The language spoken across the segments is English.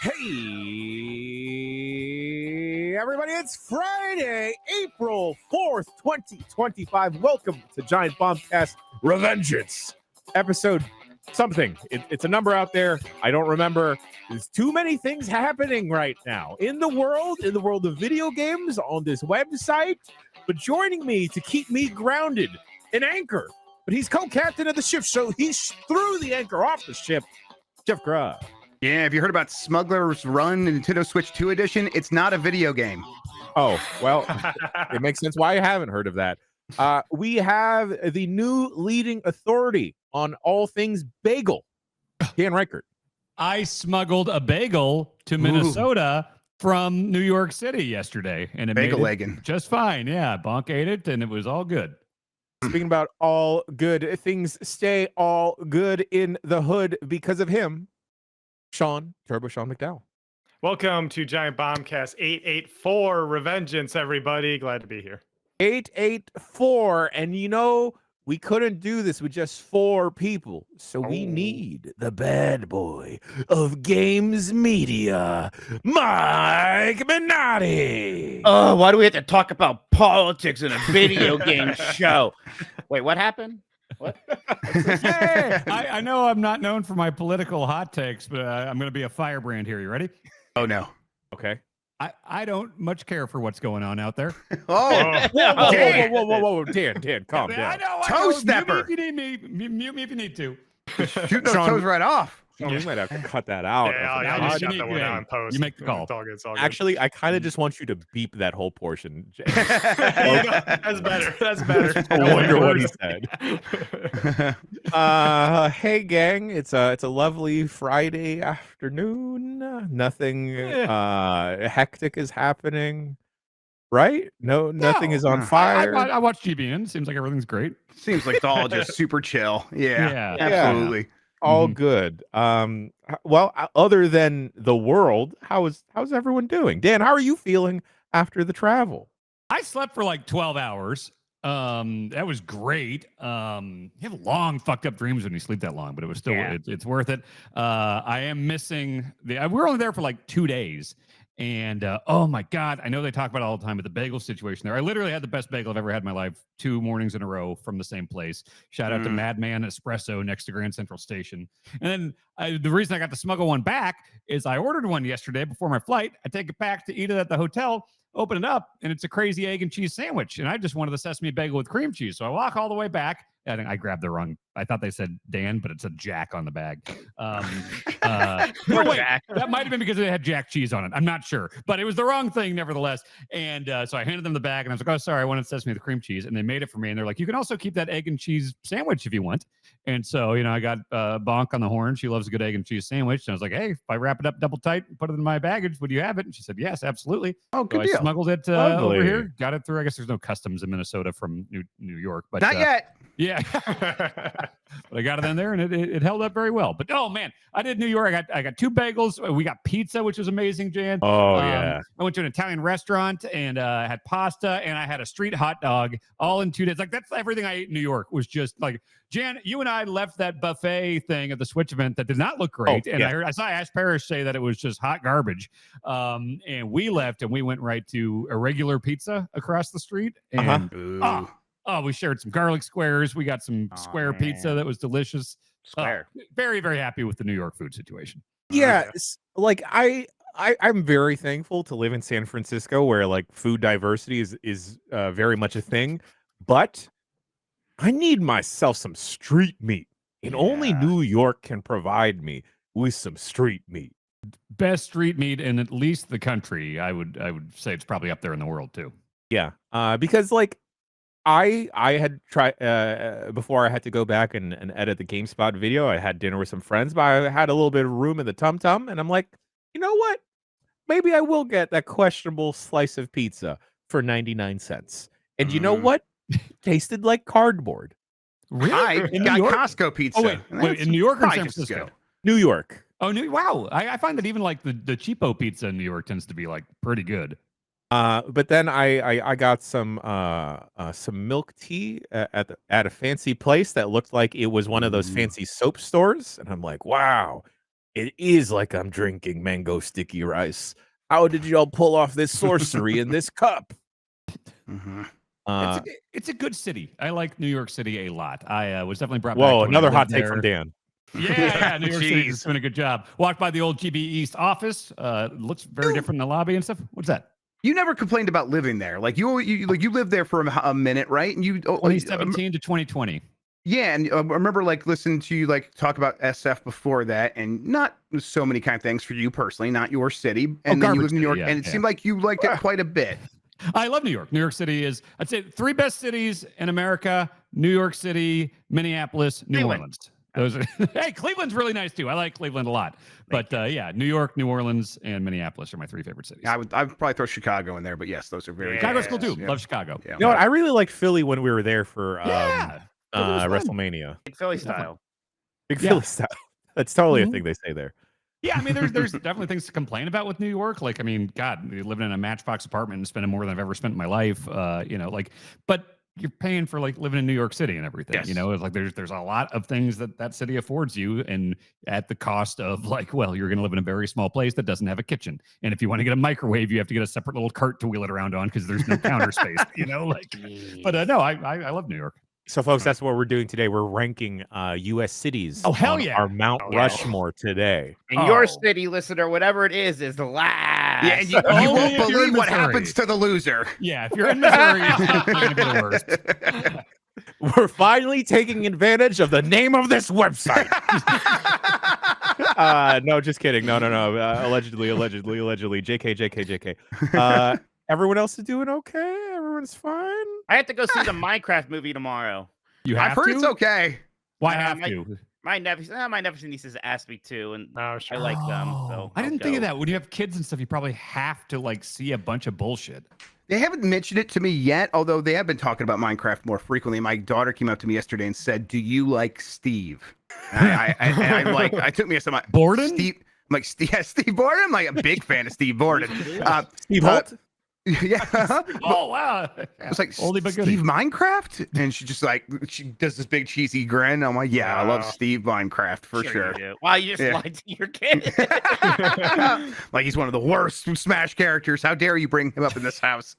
Hey, everybody, it's Friday, April 4th, 2025. Welcome to Giant Bombcast Revengeance, episode something. It's a number out there. I don't remember. There's too many things happening right now in the world of video games, on this website. But joining me to keep me grounded, an anchor, but he's co-captain of the ship, so he threw the anchor off the ship, Jeff Grubb. Yeah, have you heard about Smuggler's Run Nintendo Switch 2 edition? It's not a video game. Oh, well, it makes sense why I haven't heard of that. We have the new leading authority on all things bagel, Dan Reichert. I smuggled a bagel to Minnesota from New York City yesterday, and it Bagel made legging. it just fine. Yeah, Bonk ate it, and it was all good. Speaking about all good things, stay all good in the hood because of him. Sean McDowell. Welcome to Giant Bombcast 884 Revengeance, everybody. Glad to be here. 884, and you know, we couldn't do this with just 4 people, so we need the bad boy of games media, Mike Minotti. Oh, why do we have to talk about politics in a video game show? Wait, what happened? What? Yeah, I know I'm not known for my political hot takes, but I'm going to be a firebrand here. You ready? Oh, no. Okay. I don't much care for what's going on out there. Oh, Whoa, Dan, calm down. I know. Toe stepper. Mute me if you need me. Mute me if you need to. Shoot those Sean- toes right off. Sean, we might have to cut that out. Yeah, yeah, I'll you just should shut that need- one yeah, down in post. you make the call. It's all good. It's all good. Actually, I kind of just want you to beep that whole portion. That's better. That's better. I wonder what he said. Hey gang, it's a lovely Friday afternoon. Nothing hectic is happening, right? Nothing is on fire. I watched GBN. Seems like everything's great. Seems like it's all just super chill. Yeah, absolutely. All good. Well, other than the world, how's everyone doing? Dan, how are you feeling after the travel? I slept for like 12 hours. That was great. You have long fucked up dreams when you sleep that long, but it was still it's worth it. I am missing we're only there for like 2 days. And oh my God, I know they talk about it all the time, but the bagel situation there. I literally had the best bagel I've ever had in my life 2 mornings in a row from the same place. Shout out to Madman Espresso next to Grand Central Station. And then the reason I got to smuggle one back is I ordered one yesterday before my flight. I take it back to eat it at the hotel, open it up, and it's a crazy egg and cheese sandwich. And I just wanted the sesame bagel with cream cheese. So I walk all the way back. I think I grabbed the wrong. I thought they said Dan, but it's a Jack on the bag. No, wait, that might have been because it had Jack cheese on it. I'm not sure, but it was the wrong thing nevertheless. And so I handed them the bag, and I was like, "Oh, sorry, I wanted sesame with cream cheese," and they made it for me. And they're like, "You can also keep that egg and cheese sandwich if you want." And so I got Bonk on the horn. She loves a good egg and cheese sandwich, and I was like, "Hey, if I wrap it up double tight and put it in my baggage, would you have it?" And she said, "Yes, absolutely." Oh, good So deal. I smuggled it over here, got it through. I guess there's no customs in Minnesota from New York, but Not yet. yeah. But I got it in there, and it held up very well. But oh man, I did New York. I got 2 bagels. We got pizza, which was amazing, Jan. Oh yeah. I went to an Italian restaurant and had pasta, and I had a street hot dog all in 2 days. Like that's everything I ate in New York was just like Jan. You and I left that buffet thing at the Switch event that did not look great, and I saw Ash Parrish say that it was just hot garbage. And we left, and we went right to a regular pizza across the street, and we shared some garlic squares. We got some square pizza that was delicious. Square. Very, very happy with the New York food situation. Yeah, like I'm very thankful to live in San Francisco, where like food diversity is very much a thing. But I need myself some street meat, and only New York can provide me with some street meat. Best street meat in at least the country. I would say it's probably up there in the world too. Yeah, because like I had tried before I had to go back and edit the GameSpot video. I had dinner with some friends, but I had a little bit of room in the tum tum, and I'm like, you know what? Maybe I will get that questionable slice of pizza for 99 cents. And you know what? Tasted like cardboard. Really? I In got New York? Costco pizza. Oh wait, in New York or San Francisco? New York. Oh, wow. I find that even like the cheapo pizza in New York tends to be like pretty good. But then I got some milk tea at a fancy place that looked like it was one of those fancy soap stores, and I'm like, wow, It is like I'm drinking mango sticky rice. How did y'all pull off this sorcery in this cup? Mhm. It's a good city. I like New York City a lot. I was definitely brought back. Whoa, when I another lived hot take there. from Dan. Yeah, New York City's Jeez. doing a good job. Walked by the old GB East office. Looks very different in the lobby and stuff. What's that? You never complained about living there. Like you lived there for a minute, right? And you 2017 to 2020. yeah, and I remember like listening to you like talk about SF before that, and not so many kind of things for you personally, not your city. And then you garbage lived in New York, city, yeah, and it yeah. seemed like you liked it quite a bit. I love New York. New York City is, I'd say, 3 best cities in America: New York City, Minneapolis, New Cleveland. Orleans. Those are, hey, Cleveland's really nice too. I like Cleveland a lot. But yeah, New York, New Orleans, and Minneapolis are my 3 favorite cities. I'd probably throw Chicago in there, but yes, those are very Chicago's cool too. Yeah. Love Chicago. Yeah. You know what? I really liked Philly when we were there for Yeah. Philly was fun. WrestleMania. Big Philly style. Big Yeah. Philly style. That's totally Mhm. a thing they say there. Yeah, I mean, there's definitely things to complain about with New York. Like, I mean, God, living in a Matchbox apartment and spending more than I've ever spent in my life. You know, like, but you're paying for like living in New York City and everything. Yes. You know, it's like there's a lot of things that city affords you, and at the cost of like, well, you're going to live in a very small place that doesn't have a kitchen, and if you want to get a microwave, you have to get a separate little cart to wheel it around on because there's no counter space. You know, like, but no, I love New York. So, folks, that's what we're doing today. We're ranking U.S. cities. Oh, hell on yeah. Our Mount Oh, yeah. Rushmore today. And your Oh. city, listener, whatever it is last. Yeah, and you Only won't if you're in believe what Missouri. happens to the loser. Yeah, if you're in Missouri, it's definitely going to be the worst. We're finally taking advantage of the name of this website. No, just kidding. No. Allegedly. JK. Everyone else is doing okay. Everyone's fine. I have to go see the Minecraft movie tomorrow. You I've have heard to? it's okay. Why Uh, have my- to? My nephews and nieces asked me to, and Oh, I sure. like them. So I I'll didn't think of go. that. When you have kids and stuff, you probably have to like see a bunch of bullshit. They haven't mentioned it to me yet, although they have been talking about Minecraft more frequently. My daughter came up to me yesterday and said, "Do you like Steve?" And I'm like, I took me a second. Borden? Steve, I'm like, yeah, Steve Borden. I'm like a big fan of Steve Borden. Steve Holt. Yeah. Oh wow! It's like Oldie but goodie. Steve Minecraft, and she just like she does this big cheesy grin. I'm like, yeah, I love Wow. Steve Minecraft for You sure. do. Wow, you just Yeah. lied to your kid. Like he's one of the worst Smash characters. How dare you bring him up in this house?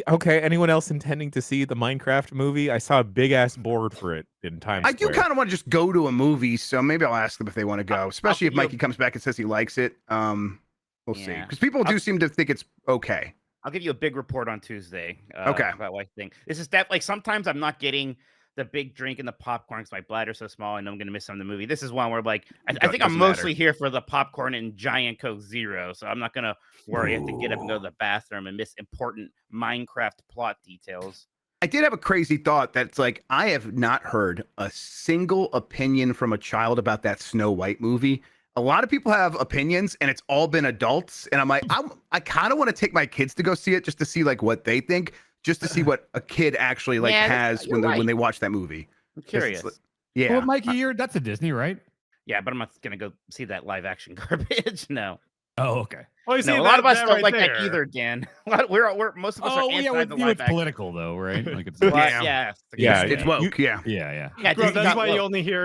Okay. Anyone else intending to see the Minecraft movie? I saw a big ass board for it in Times I do Square. kind of want to just go to a movie, so maybe I'll ask them if they want to go, especially if give you a- Mikey comes back and says he likes it. We'll see, Yeah. because people do seem to think it's okay. I'll give you a big report on Tuesday. Okay. About what I think. This is that like sometimes I'm not getting the big drink and the popcorn because my bladder's so small. I know I'm gonna miss some of the movie. This is one where like I think I'm Doesn't mostly matter. here for the popcorn and Giant Coke Zero, so I'm not gonna worry. I have to get up and go to the bathroom and miss important Minecraft plot details. I did have a crazy thought that's like I have not heard a single opinion from a child about that Snow White movie. A lot of people have opinions, and it's all been adults. And I'm like, I kind of want to take my kids to go see it just to see like what they think, just to see what a kid actually like Yeah, has you're when right. they watch that movie. I'm 'Cause it's curious. like- yeah, Well, Mikey, that's a Disney, right? Yeah, but I'm not gonna go see that live action garbage. No. Oh, okay. Well, you see, No, a lot of us that don't right like there. that either, Dan. We're most of us Oh, are yeah, anti with the you, live it's action. political though, right? Like it's Well, Yeah. yeah, Yeah, it's woke. Yeah. yeah. Yeah, Bro, Disney that's got why you woke. only hear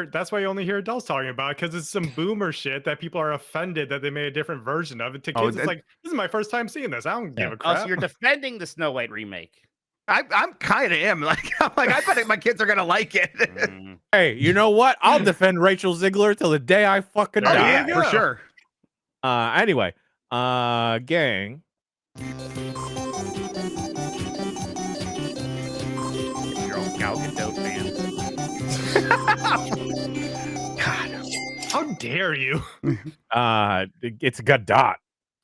adults talking about it because it's some boomer shit that people are offended that they made a different version of it. To Oh, kids, it's like this is my first time seeing this. I don't give a Oh, crap. so you're defending the Snow White remake. I'm kind of am like I bet my kids are gonna like it. Mm. Hey, you know what? I'll defend Rachel Ziegler till the day I fucking There Oh you die. yeah, go. for sure. Anyway, gang. You're all Gal Gadot fans. How dare you? It's Godot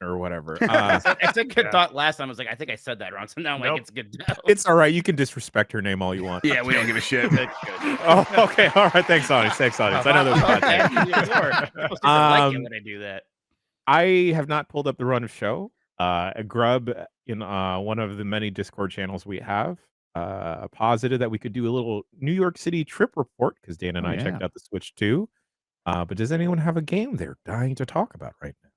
or whatever. I said good Yeah. thought last time. I was like, I think I said that wrong. So now I'm Nope. like, it's good. It's all right. You can disrespect her name all you want. Yeah, we don't give a shit. Good. Oh, okay. All right. Thanks, Onyx. Thanks, Onyx. I know there's a lot there. People seem to like it Um, when I do that. I have not pulled up the run of show. A grub in one of the many Discord channels we have posited that we could do a little New York City trip report because Dan and Oh, I yeah. checked out the Switch too. But does anyone have a game they're dying to talk about right now?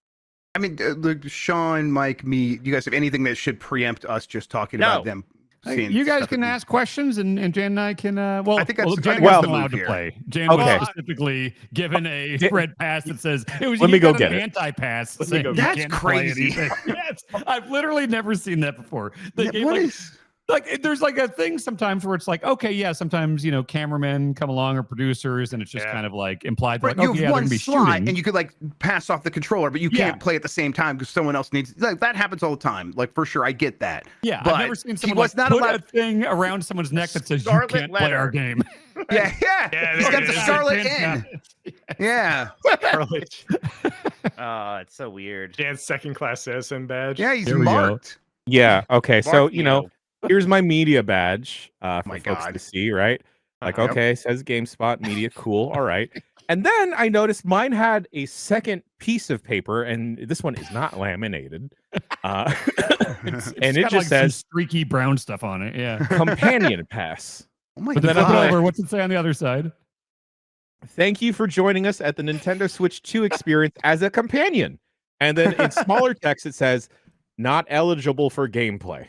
I mean, look, Sean, Mike, me, you guys have anything that should preempt us just talking about No. them? seeing. You guys stuff can that- ask questions, and Jan and I can. I think that's Jan the wasn't move allowed to here. play. Jan Okay. was specifically given a red pass that says it was. Let me he go got get an it. anti-pass. Let me saying go you get it. can't That's play crazy. anything. Yes, I've literally never seen that before. They Yeah, gave what like, is- like there's like a thing sometimes where it's like, okay, yeah, sometimes cameramen come along or producers, and it's just kind of like implied. Right, Like, you okay, have yeah, they're one gonna be slot, shooting. and you could like pass off the controller, but you can't play at the same time because someone else needs. Like that happens all the time. Like for sure, I get that. Yeah, but I've never seen he someone was like not put allowed. a thing around someone's neck that says Scarlet you can't play our letter. game. Yeah, Yeah, he's there got it the is. Scarlet Can't in. have it. Yeah, Scarlet. Oh, it's so weird. Jan's second-class citizen badge. yeah, he's There we go. marked. Yeah. Okay. So Mark you. here's my media badge for my folks God. to see. Right. Like, Yep. okay, says GameSpot Media. Cool. All right. And then I noticed mine had a second piece of paper, and this one is not laminated. And It's it got, just like, some says streaky brown stuff on it. Yeah. companion pass. Oh my But then then flip I'm it like- over. What's it say on the other side? Thank you for joining us at the Nintendo Switch 2 experience as a companion. And then in smaller text, it says, not eligible for gameplay.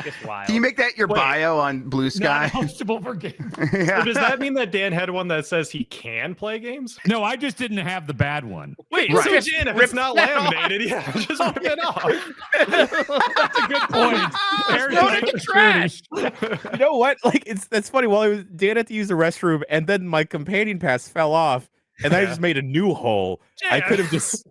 It's wild. Can you make that your Wait. bio on Blue Sky? Not eligible for game. Yeah. So does that mean that Dan had one that says he can play games? No, I just didn't have the bad one. Wait, Right. so Just Jan, if rip it's not that off. laminated, yeah, just rip it off. That's a good point. There's throw it like in the security. trash. You know what? Like, that's funny. While Dan had to use the restroom, and then my companion pass fell off, and I Yeah. just made a new hole. I Jan. could have just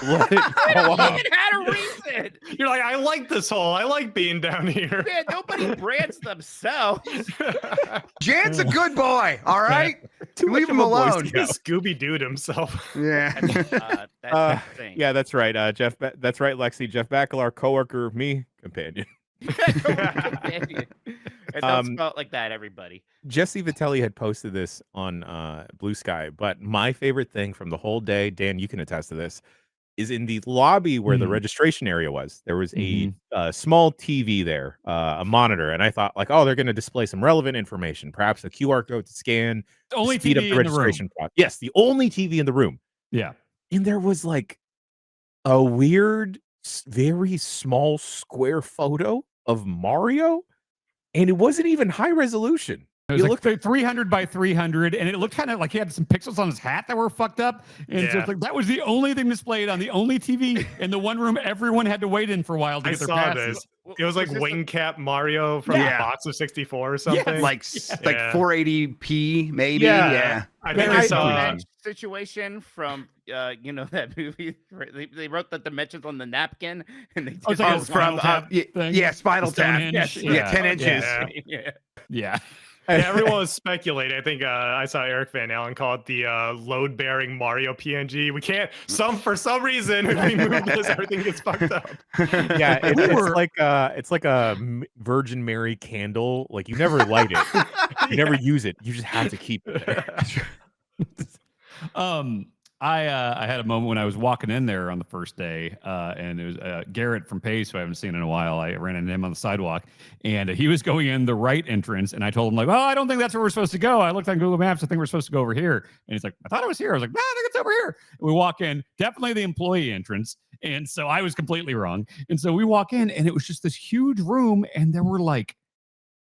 let it I fall don't off. even had a reason. You're like, I like this hole. I like being down here. Man, nobody brands themselves. Jan's a good boy. All right, Too leave much him of a Boy alone. Scout. Scooby Dooed himself. Yeah. That's the thing. Yeah, that's right. Jeff. That's right, Lexi. Jeff Backel, our coworker, me companion. It don't spell it like that, everybody. Jesse Vitelli had posted this on Blue Sky, but my favorite thing from the whole day, Dan, you can attest to this, is in the lobby where the registration area was. There was a small TV there, a monitor, and I thought, like, oh, they're going to display some relevant information, perhaps a QR code to scan, The only speed up TV the in the room. registration process. Yes, the only TV in the room, Yeah. and there was like a weird, very small square photo of Mario, and it wasn't even high resolution. It was You like 300 by 300, and it looked kind of like he had some pixels on his hat that were fucked up. And so Yeah. it's like that was the only thing displayed on the only TV in the one room everyone had to wait in for a while to I get their saw passes. this. It was like this Wing Cap Mario from Yeah. the box of 64 or something. Like Yeah. 480p maybe. Yeah. Yeah. I think I- I saw. That situation from that movie. They wrote the dimensions on the napkin, and they Oh, it's did like Oh, a this from Spinal Tap thing? yeah, Spinal Tap. Stonehenge? Yes. Yeah. Yeah, 10 inches. Yeah. yeah. Yeah. Yeah, everyone was speculating. I think I saw Eric Van Allen call it the load-bearing Mario PNG. We can't. For some reason, if we move this, everything gets fucked up. Yeah, it's, We it's were- like a Virgin Mary candle. Like, you never light it, you never use it. You just have to keep it there. I had a moment when I was walking in there on the first day, and it was Garrett from Pace, who I haven't seen in a while. I ran into him on the sidewalk, and he was going in the right entrance, and I told him, like, oh, I don't think that's where we're supposed to go. I looked on Google Maps. I think we're supposed to go over here. And he's like, I thought it was here. I was like, no, I think it's over here. And we walk in, definitely the employee entrance. And so I was completely wrong. And so we walk in, and it was just this huge room, and there were like,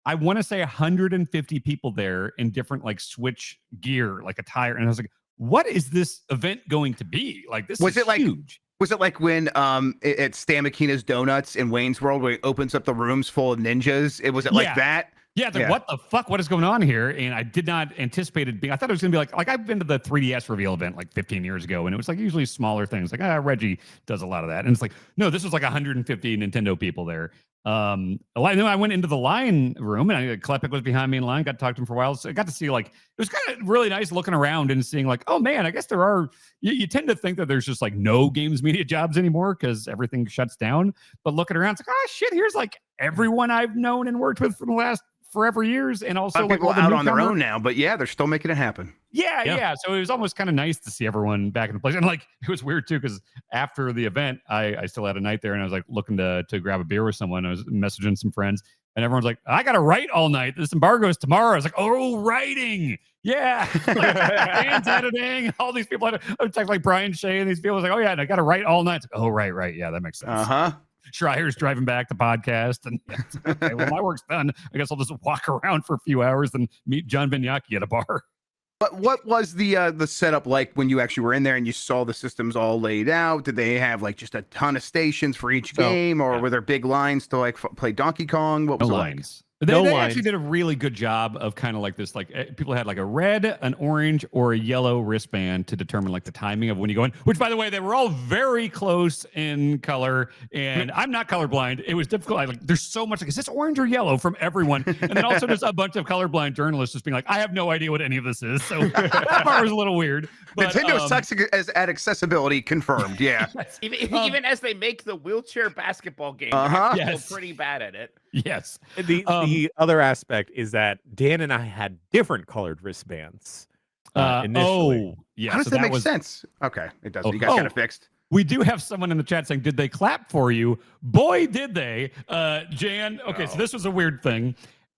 I want to say 150 people there in different like Switch gear, like attire. And I was like, what is this event going to be? Like, this Was is it like- huge. Was it like when at Stan McKenna's Donuts in Wayne's World where he opens up the rooms full of ninjas? Was it like Yeah. that? Yeah, it's like, Yeah. what the fuck? What is going on here? And I did not anticipate it being. I thought it was gonna be like I've been to the 3DS reveal event like 15 years ago, and it was like usually smaller things. Like Reggie does a lot of that, and it's like no, this was like 150 Nintendo people there. Then I went into the line room, and Klepek was behind me in line. Got to talk to him for a while, so I got to see like it was kind of really nice looking around and seeing like, oh man, I guess there are. You tend to think that there's just like no games media jobs anymore because everything shuts down. But looking around, it's like, oh shit, here's like everyone I've known and worked with for the last forever years, and A also lot of like people all the out on their newcomer- own now, but yeah, they're still making it happen. Yeah, Yeah. yeah. So it was almost kind of nice to see everyone back in the place, and like it was weird too because after the event, I still had a night there, and I was like looking to grab a beer with someone. I was messaging some friends, and everyone's like, "I got to write all night. This embargo is tomorrow." I was like, "Oh, writing, yeah." Like, Dan's editing. All these people. I would text like Brian Shea and these people. I was like, "Oh yeah, and I got to write all night." It's like, oh right, yeah, that makes sense. Uh huh. Schreier's driving back the podcast, and okay, well, my work's done. I guess I'll just walk around for a few hours and meet John Vignacchi at a bar. But what was the setup like when you actually were in there and you saw the systems all laid out? Did they have like just a ton of stations for each game, or were there big lines to like play Donkey Kong? What was No it lines. like? They actually did a really good job of kind of like this, like people had like a red, an orange, or a yellow wristband to determine like the timing of when you go in, which by the way, they were all very close in color. And I'm not colorblind. It was difficult. There's so much like, is this orange or yellow from everyone? And then also just a bunch of colorblind journalists just being like, I have no idea what any of this is. So that part was a little weird. But, Nintendo sucks at accessibility, confirmed. Yeah. Even as they make the wheelchair basketball game, they're still pretty bad at it. Yes. The other aspect is that Dan and I had different colored wristbands initially. Yeah. How does that make sense? Okay, it does. You guys got it fixed. We do have someone in the chat saying, did they clap for you? Boy, did they. Jan, okay, so this was a weird thing.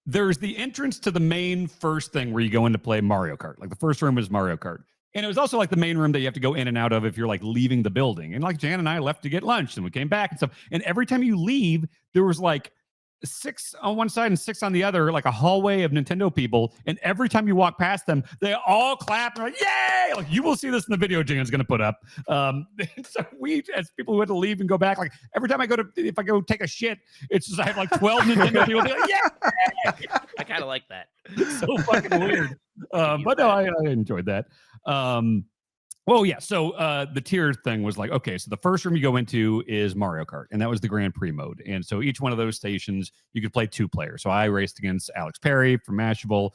There's the entrance to the main first thing where you go in to play Mario Kart. Like the first room is Mario Kart. And it was also like the main room that you have to go in and out of if you're like leaving the building. And like Jan and I left to get lunch and we came back and stuff. And every time you leave, there was like 6 on one side and 6 on the other, like a hallway of Nintendo people. And every time you walk past them, they all clap and like, yay! Like you will see this in the video Jan's going to put up. So we, as people who had to leave and go back, like every time if I go take a shit, it's just, I have like 12 Nintendo people be like, yeah! I kind of like that. So fucking weird. But no, I enjoyed that. Well, yeah. So the tier thing was like, okay, so the first room you go into is Mario Kart, and that was the Grand Prix mode. And so each one of those stations, you could play 2 players. So I raced against Alex Perry from Mashable.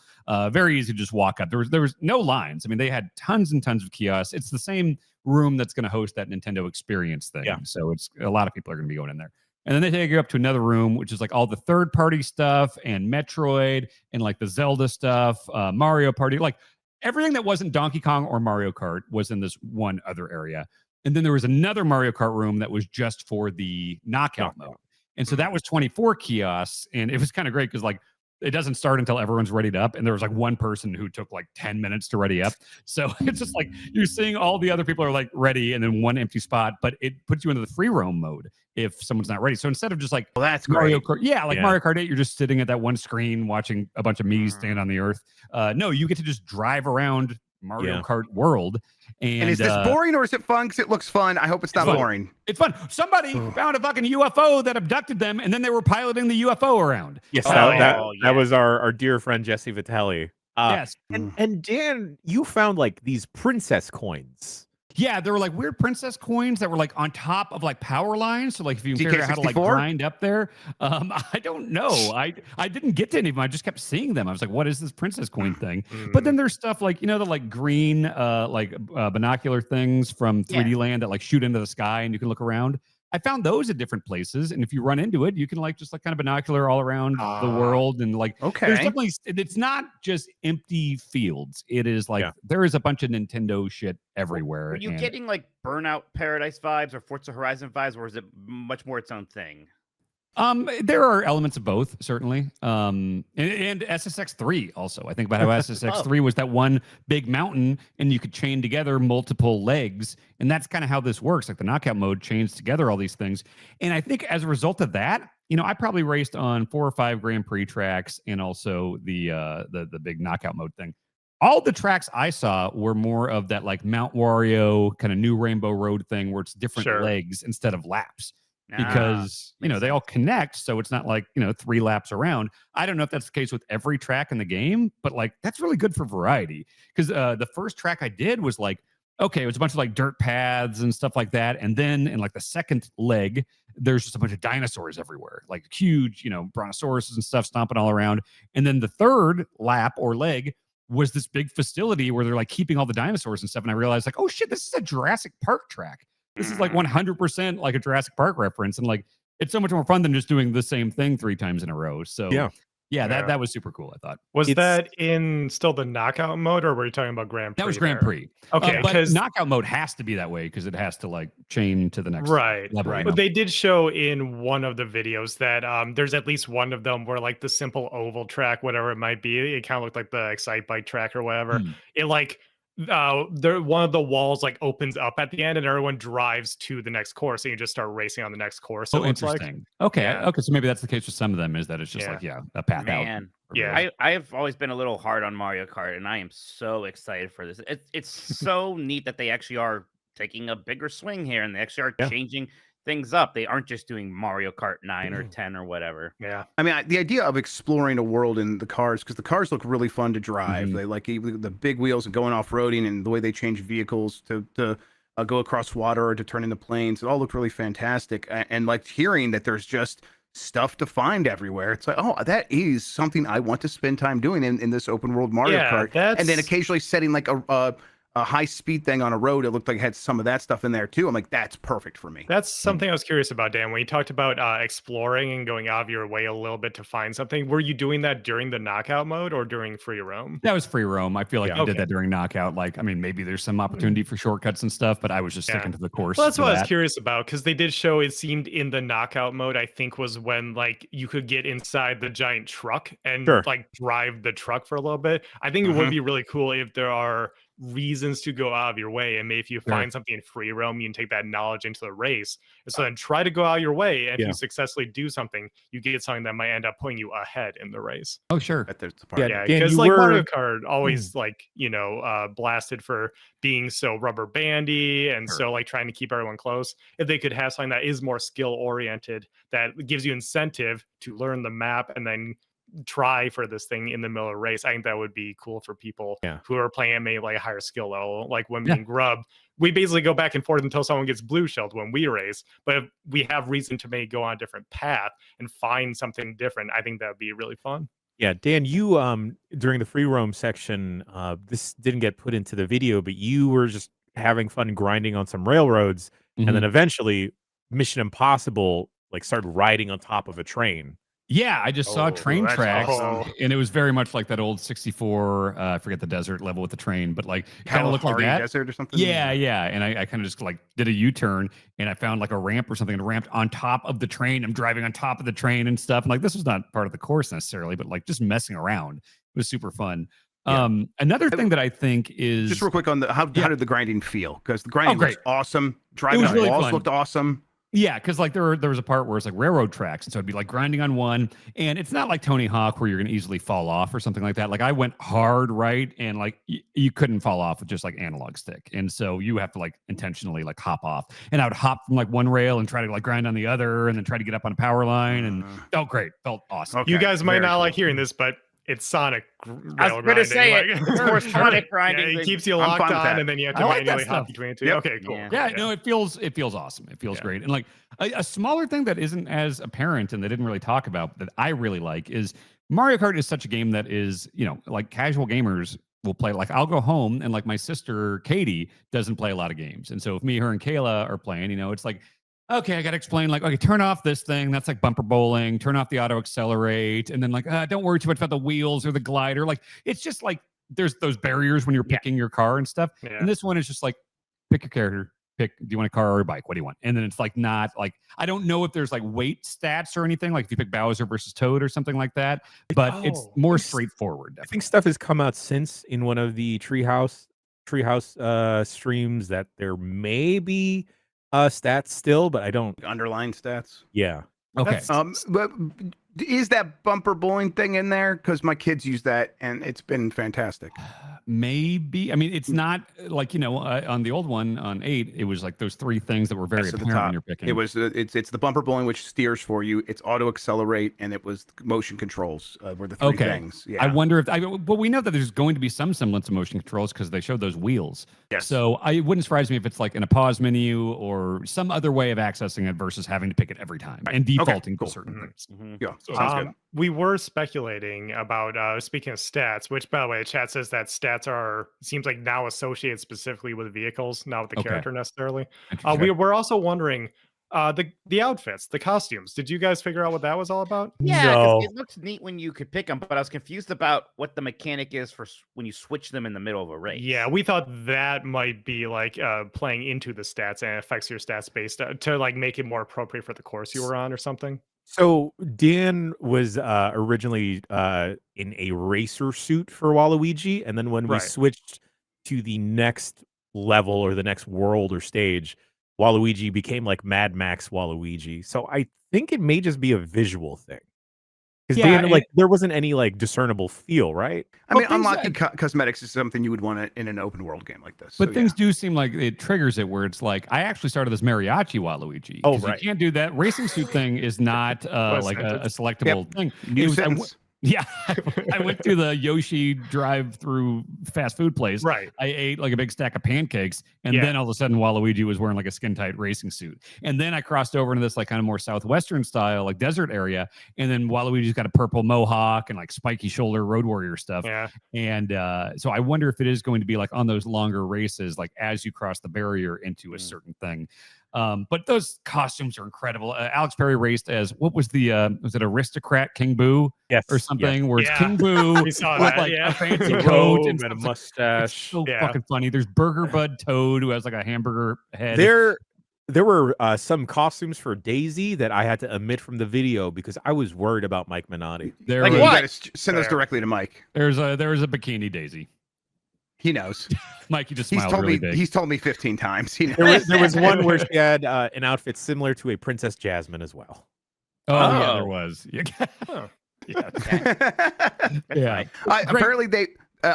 Very easy to just walk up. There was no lines. I mean, they had tons and tons of kiosks. It's the same room that's going to host that Nintendo Experience thing. Yeah. So it's a lot of people are going to be going in there. And then they take you up to another room, which is like all the third-party stuff and Metroid and like the Zelda stuff, Mario Party, like everything that wasn't Donkey Kong or Mario Kart was in this one other area. And then there was another Mario Kart room that was just for the knockout mode. And so that was 24 kiosks. And it was kind of great because like it doesn't start until everyone's readied up. And there was like one person who took like 10 minutes to ready up. So it's just like you're seeing all the other people are like ready and then one empty spot, but it puts you into the free roam mode if someone's not ready. So instead of just like that's Mario great. Kart, Mario Kart 8, you're just sitting at that one screen watching a bunch of Mii's stand on the earth. No, you get to just drive around Mario Kart world. And is this boring or is it fun? Because it looks fun. I hope it's not boring. It's fun. Somebody found a fucking UFO that abducted them, and then they were piloting the UFO around. Yes, that was our dear friend Jesse Vitelli. Yes, and Dan, you found like these princess coins. Yeah, there were like weird princess coins that were like on top of like power lines. So like if you can figure out how to like grind up there, I don't know. I didn't get to any of them. I just kept seeing them. I was like, what is this princess coin thing? But then there's stuff like, you know, the like green binocular things from 3D Land that like shoot into the sky and you can look around. I found those at different places, and if you run into it, you can like just like kind of binocular all around the world, and like there's definitely, it's not just empty fields. It is like there is a bunch of Nintendo shit everywhere. Are you getting like Burnout Paradise vibes or Forza Horizon vibes, or is it much more its own thing? There are elements of both, certainly. And SSX3 also. I think about how SSX3 was that one big mountain and you could chain together multiple legs. And that's kind of how this works. Like the knockout mode chains together all these things. And I think as a result of that, you know, I probably raced on 4 or 5 Grand Prix tracks and also the big knockout mode thing. All the tracks I saw were more of that like Mount Wario kind of new Rainbow Road thing where it's different legs instead of laps. Because, you know, they all connect. So it's not like, you know, 3 laps around. I don't know if that's the case with every track in the game, but like that's really good for variety. Because the first track I did was like, okay, it was a bunch of like dirt paths and stuff like that. And then in like the second leg, there's just a bunch of dinosaurs everywhere, like huge, you know, brontosauruses and stuff stomping all around. And then the third lap or leg was this big facility where they're like keeping all the dinosaurs and stuff. And I realized like, oh shit, this is a Jurassic Park track. This is like 100% like a Jurassic Park reference. And like, it's so much more fun than just doing the same thing 3 times in a row. So that was super cool, I thought. Was that in still the knockout mode, or were you talking about Grand Prix? That was Grand Prix. Okay, but knockout mode has to be that way because it has to like chain to the next level. Right. But they did show in one of the videos that there's at least one of them where like the simple oval track, whatever it might be, it kind of looked like the Excite Bike track or whatever. It like one of the walls like opens up at the end, and everyone drives to the next course, and you just start racing on the next course. Oh, interesting. Okay, Yeah. okay, so maybe that's the case with some of them, is that it's just Yeah. like a path out. Man, Yeah. I've always been a little hard on Mario Kart, and I am so excited for this. It's so neat that they actually are taking a bigger swing here, and they actually are changing things up. They aren't just doing Mario Kart 9 or 10 or whatever. Yeah. I mean, the idea of exploring a world in the cars, because the cars look really fun to drive. Mhm. They like even the big wheels and going off roading, and the way they change vehicles to go across water or to turn into planes. It all looked really fantastic. And like hearing that there's just stuff to find everywhere. It's like, oh, that is something I want to spend time doing in this open world Mario Kart. And then occasionally setting like a high speed thing on a road. It looked like it had some of that stuff in there too. I'm like, that's perfect for me. That's something I was curious about, Dan. When you talked about exploring and going out of your way a little bit to find something, were you doing that during the knockout mode or during free roam? That was free roam. I feel like you Okay. did that during knockout. Like, I mean, maybe there's some opportunity for shortcuts and stuff, but I was just sticking to the course. Well, that's for what I was that. curious about, because they did show it seemed in the knockout mode, I think, was when like you could get inside the giant truck and like drive the truck for a little bit. I think it would be really cool if there are reasons to go out of your way, and maybe if you find something in free roam, you can take that knowledge into the race. So then try to go out of your way, and if you successfully do something, you get something that might end up putting you ahead in the race. Oh, sure. There's the part. Yeah, because like Mario Kart always like blasted for being so rubber bandy and so like trying to keep everyone close. If they could have something that is more skill oriented, that gives you incentive to learn the map and then try for this thing in the middle of a race, I think that would be cool for people who are playing at maybe like a higher skill level. Like when me and Grub, we basically go back and forth until someone gets blue shelled when we race. But if we have reason to maybe go on a different path and find something different, I think that would be really fun. Yeah, Dan, you during the free roam section, this didn't get put into the video, but you were just having fun grinding on some railroads, and then eventually Mission Impossible like started riding on top of a train. Yeah, I just saw train tracks, awesome. and it was very much like that old 64. I forget the desert level with the train, but like kind of looked like that. Desert or something. Yeah, yeah. And I kind of just like did a U-turn, and I found like a ramp or something, and ramped on top of the train. I'm driving on top of the train and stuff. And like this was not part of the course necessarily, but like just messing around. It was super fun. Another thing that I think is just real quick on the how did the grinding feel? Because the grinding was awesome. Driving on really walls fun. looked awesome. Yeah, because like there was a part where it's like railroad tracks, and so it'd be like grinding on one, and it's not like Tony Hawk where you're gonna easily fall off or something like that. Like I went hard right, and like you couldn't fall off with just like analog stick, and so you have to like intentionally like hop off. And I would hop from like one rail and try to like grind on the other, and then try to get up on a power line, and felt great, felt awesome. You guys might not like hearing this, but it's Sonic I was going to say it's more Sonic grinding. Yeah, it keeps you locked on, and then you have to manually hop between the two. Okay, cool. Yeah, no, it feels awesome. It feels great. And like a smaller thing that isn't as apparent and they didn't really talk about that I really like is Mario Kart is such a game that is, like casual gamers will play. Like I'll go home and like my sister Katie doesn't play a lot of games. And so if me, her, and Kayla are playing, it's like, okay, I got to explain, like, okay, turn off this thing. That's like bumper bowling. Turn off the auto accelerate. And then like, don't worry too much about the wheels or the glider. Like, it's just like, there's those barriers when you're picking your car and stuff. And this one is just like, pick your character. Do you want a car or a bike? What do you want? And then it's like, not like, I don't know if there's like weight stats or anything, like if you pick Bowser versus Toad or something like that, but it's more straightforward. Definitely. I think stuff has come out since in one of the Treehouse streams that there may be stats still, but I don't underline stats. Yeah. Okay. But is that bumper bowling thing in there? Because my kids use that and it's been fantastic. Maybe. I mean, it's not like, on the old one on 8, it was like those 3 things that were very apparent when you're picking. It was it's the bumper bowling, which steers for you. It's auto accelerate, and it was motion controls were the 3 things. Yeah. I wonder if but we know that there's going to be some semblance of motion controls because they showed those wheels. Yes. So it wouldn't surprise me if it's like in a pause menu or some other way of accessing it versus having to pick it every time and defaulting to certain things. Yeah. So Sounds good. We were speculating about speaking of stats, which by the way, chat says that stats seems like now associated specifically with vehicles, not with the character necessarily. We're also wondering the outfits, the costumes. Did you guys figure out what that was all about? Yeah, because it looks neat when you could pick them, but I was confused about what the mechanic is for when you switch them in the middle of a race. Yeah, we thought that might be like playing into the stats and it affects your stats based to like make it more appropriate for the course you were on or something. So Dan was originally in a racer suit for Waluigi, and then when we switched to the next level or the next world or stage, Waluigi became like Mad Max Waluigi. So I think it may just be a visual thing. Because there wasn't any like discernible feel, right? I mean, unlocking cosmetics is something you would want in an open world game like this. But things do seem like it triggers it where it's like, I actually started this mariachi Waluigi. Oh, right. You can't do that. Racing suit thing is not like a selectable thing. New sentence. Yeah, I went to the Yoshi drive-through fast food place. Right. I ate like a big stack of pancakes, and then all of a sudden Waluigi was wearing like a skin-tight racing suit. And then I crossed over into this like kind of more southwestern style, like desert area, and then Waluigi's got a purple mohawk and like spiky shoulder Road Warrior stuff. Yeah. And so I wonder if it is going to be like on those longer races, like as you cross the barrier into a certain thing. But those costumes are incredible. Alex Perry raced as what was it Aristocrat King Boo? Yes, or something where it's Yeah. King Boo We saw with that, like yeah. a fancy The coat robe and and a stuff. mustache. It's so Yeah. fucking funny. There's Burger Bud Toad who has like a hamburger head. There were some costumes for Daisy that I had to omit from the video because I was worried about Mike Minotti. There Like, was, you gotta send those directly to Mike. there was a bikini Daisy. He knows. Mike, you just He's smiled told really me. big. He's told me 15 times. He knows. There was one where she had an outfit similar to a Princess Jasmine as well. yeah, Oh. there was. Yeah. Huh. Yeah. Apparently, they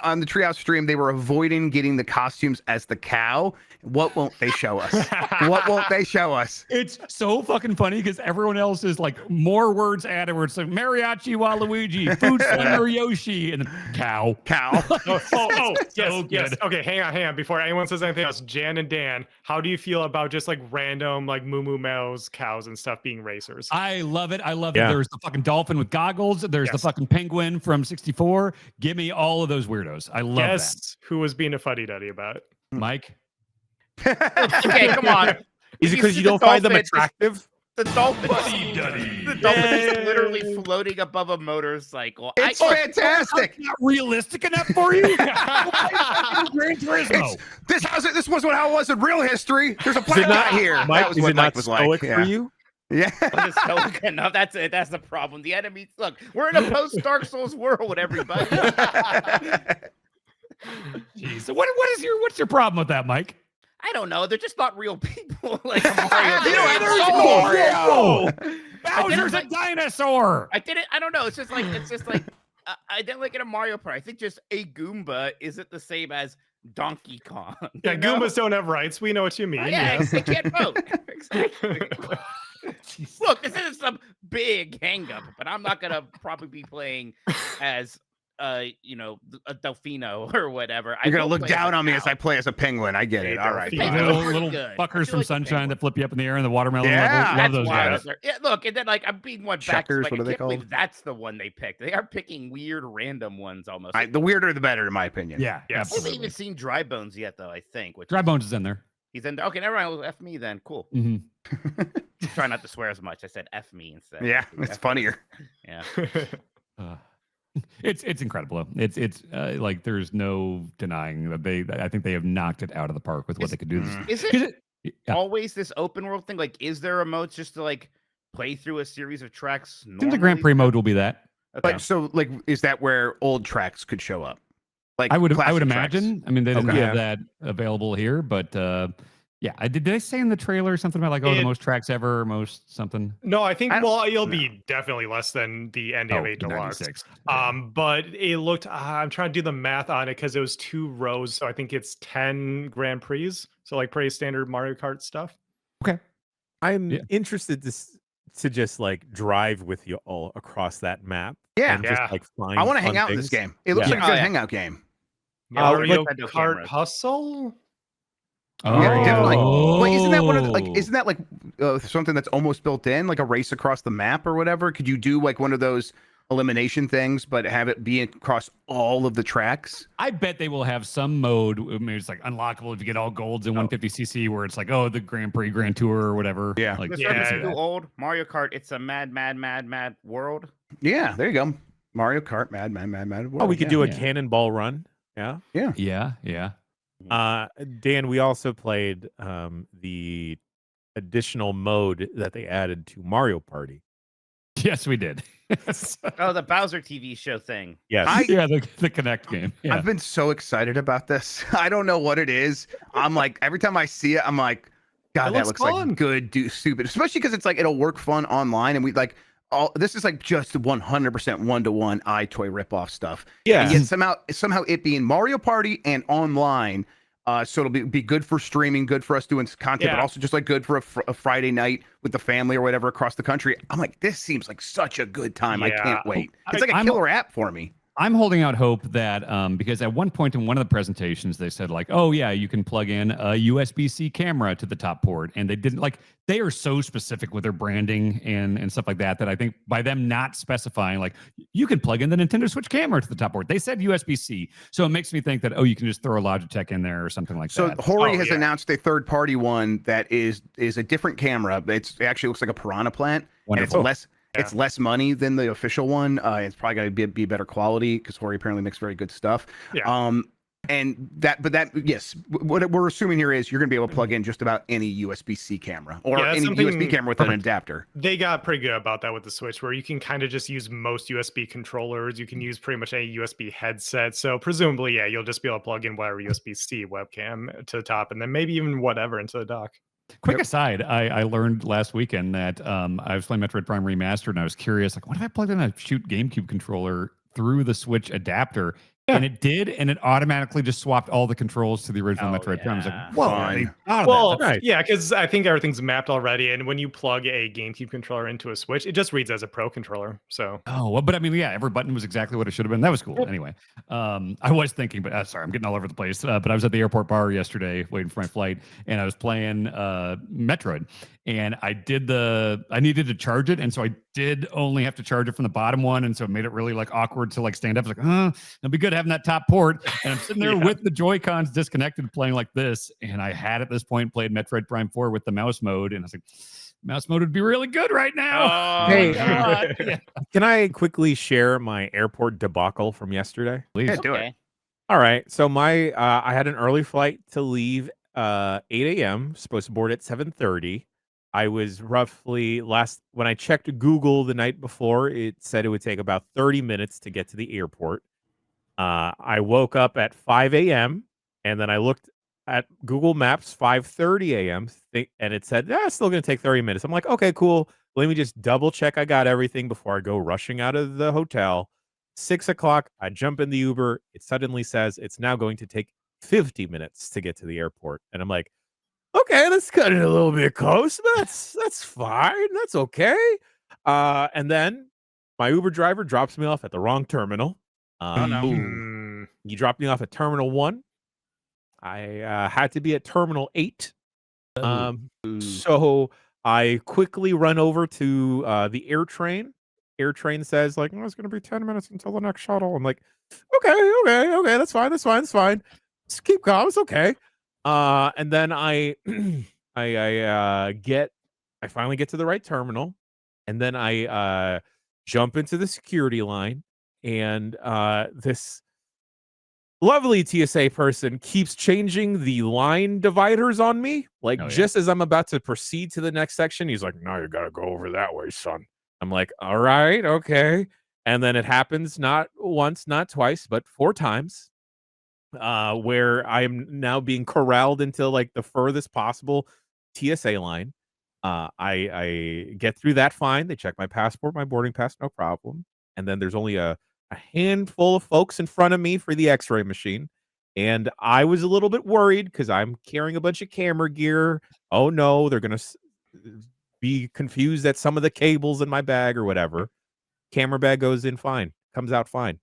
on the Treehouse stream they were avoiding getting the costumes as the cow. What won't they show us? What won't they show us? It's so fucking funny because everyone else is like more words added where it's like mariachi Waluigi, food slinger Yoshi, and then cow. Yes. Okay, hang on. Before anyone says anything else, Jan and Dan, how do you feel about just like random like Moo Mows, cows and stuff being racers? I love it. I love Yeah. it. There's the fucking dolphin with goggles. There's the fucking penguin from 64. Give me all of those weirdos. I love Guess who was being a fuddy-duddy about it? that. Mike? Okay, come on. Is it You because see you the don't find them dolphin- attractive? The dolphin is literally floating above a motorcycle. It's fantastic. Not realistic enough for you? Gran Turismo. This was how it was in real history. There's a Is it planet not here. Mike, That was is what it not Mike was stoic like. for you? Yeah. But it's stoic enough. That's it. That's the problem. The enemies. Look, we're in a post Dark Souls world, everybody. Jeez. So what's your problem with that, Mike? I don't know. They're just not real people. Like Bowser's a dinosaur. I didn't. I don't know. It's just like I didn't like it in Mario Party. I think just a Goomba isn't the same as Donkey Kong. Yeah, you know? Goombas don't have rights. We know what you mean. Yeah, yes. they can't vote. Exactly. Look, this isn't some big hang-up, but I'm not gonna probably be playing as a Delfino or whatever. You're gonna look down on me as I play as a penguin. I get it. All right. Delfino. fine. Little Good. fuckers I from like the Sunshine penguin. that flip you up in the air in the watermelon Yeah, level. Love those Why guys. they're- Yeah, look, and then like I'm being one back. Checkers, Like, what I are they can't believe called? that's the one they picked. They are picking weird, random ones almost. The weirder the better, in my opinion. Yeah, Yes. I haven't absolutely. even seen Dry Bones yet, though. I think. Which Dry Bones is in there. He's in there. Okay, never mind. Well, F me then. Cool. Mm-hmm. Try not to swear as much. I said F me instead. Yeah, it's F me. funnier. Yeah. It's incredible. It's like there's no denying that I think they have knocked it out of the park with what they could do. Is it always this open world thing? Like, is there a mode just to like play through a series of tracks? Seems like Grand Prix mode will be that. Okay. But so, like, is that where old tracks could show up? Like, I would classic imagine. tracks? I mean, they didn't Okay. have that available here, but yeah. Did they say in the trailer something about like the most tracks ever, most something? No, I think it'll no. be definitely less than the NDMA Deluxe. 96. But it looked. I'm trying to do the math on it because it was 2 rows, so I think it's 10 Grand Prix. So like pretty standard Mario Kart stuff. Okay. I'm interested to just like drive with you all across that map. Yeah. and just like find. I want to fun hang out in this things. game. It looks Yeah. like a good hangout game. Mario Nintendo Kart cameras. Hustle. Yeah, definitely. Wait, isn't that one of Oh. isn't that like something that's almost built in, like a race across the map or whatever? Could you do like one of those elimination things, but have it be across all of the tracks? I bet they will have some mode. Maybe it's like unlockable if you get all golds in 150cc, where it's like, oh, the Grand Prix, Grand Tour, or whatever. Yeah. like This Yeah. reference see is too that. old. Mario Kart. It's a mad world. Yeah, there you go. Mario Kart, Mad World. Oh, we could yeah. do a Yeah. cannonball run. Yeah. Yeah. Dan, we also played the additional mode that they added to Mario Party. Yes, we did. Oh, the Bowser TV show thing. Yes. Yeah, the Connect game. Yeah. I've been so excited about this. I don't know what it is. I'm like, every time I see it, I'm like, God, that looks fun. like good, stupid. Especially because it's like it'll work fun online, and we like all this is like just 100% 1-to-1 iToy ripoff stuff. Yeah. And yet somehow it being Mario Party and online, so it'll be good for streaming, good for us doing content, but also just like good for a Friday night with the family or whatever across the country. I'm like, this seems like such a good time. I can't wait. It's like a killer app for me. I'm holding out hope that because at one point in one of the presentations they said like, oh yeah, you can plug in a USB-C camera to the top port, and they didn't like. They are so specific with their branding and stuff like that I think by them not specifying like you can plug in the Nintendo Switch camera to the top port, they said USB-C, so it makes me think that you can just throw a Logitech in there or something like that. So Hori has announced a third-party one that is a different camera. It actually looks like a Piranha plant, Wonderful. and it's less money than the official one. It's probably going to be better quality because Hori apparently makes very good stuff. Yeah. Yes, what we're assuming here is you're going to be able to plug in just about any USB-C camera or any USB camera with an adapter. They got pretty good about that with the Switch, where you can kind of just use most USB controllers. You can use pretty much any USB headset. So presumably, yeah, you'll just be able to plug in whatever USB-C webcam to the top, and then maybe even whatever into the dock. Quick aside, I learned last weekend that I was playing Metroid Prime Remastered, and I was curious, like, what if I plugged in a Shoot GameCube controller through the Switch adapter? Yeah. And it did, and it automatically just swapped all the controls to the original Metroid Prime. I was like, whoa. Well, yeah, because I think everything's mapped already, and when you plug a GameCube controller into a Switch, it just reads as a Pro controller. So. Oh, well, but I mean, yeah, every button was exactly what it should have been. That was cool. Anyway, I was thinking, but sorry, I'm getting all over the place. But I was at the airport bar yesterday waiting for my flight, and I was playing Metroid, and I needed to charge it, and so I did only have to charge it from the bottom one, and so it made it really like awkward to like stand up. I was like, it'd be good having that top port, and I'm sitting there with the Joy-Cons disconnected, playing like this, and I had at this point played Metroid Prime 4 with the mouse mode, and I was like, mouse mode would be really good right now. Hey, can I quickly share my airport debacle from yesterday? Please. Yeah, do it. All right. So I had an early flight to leave 8 a.m. Supposed to board at 7:30. I was roughly when I checked Google the night before, it said it would take about 30 minutes to get to the airport. I woke up at 5 a.m. and then I looked at Google Maps 5:30 a.m. and it said, it's still going to take 30 minutes. I'm like, okay, cool. Let me just double check I got everything before I go rushing out of the hotel. 6 o'clock, I jump in the Uber. It suddenly says it's now going to take 50 minutes to get to the airport. And I'm like, okay, that's cutting it a little bit close, but that's fine. That's okay. And then my Uber driver drops me off at the wrong terminal. He dropped me off at Terminal 1. I had to be at Terminal 8. So I quickly run over to the air train. Air train says like, it's going to be 10 minutes until the next shuttle. I'm like, okay, that's fine. Just keep calm. It's okay. And then I finally get to the right terminal, and then I jump into the security line, and this lovely TSA person keeps changing the line dividers on me. Like just as I'm about to proceed to the next section, he's like, no, you got to go over that way, son. I'm like, all right, okay. And then it happens not once, not twice, but 4 times. Where I'm now being corralled into like the furthest possible TSA line. I get through that fine. They check my passport, my boarding pass, no problem. And then there's only a handful of folks in front of me for the X-ray machine. And I was a little bit worried because I'm carrying a bunch of camera gear. Oh no, they're going to be confused at some of the cables in my bag or whatever. Camera bag goes in fine, comes out fine.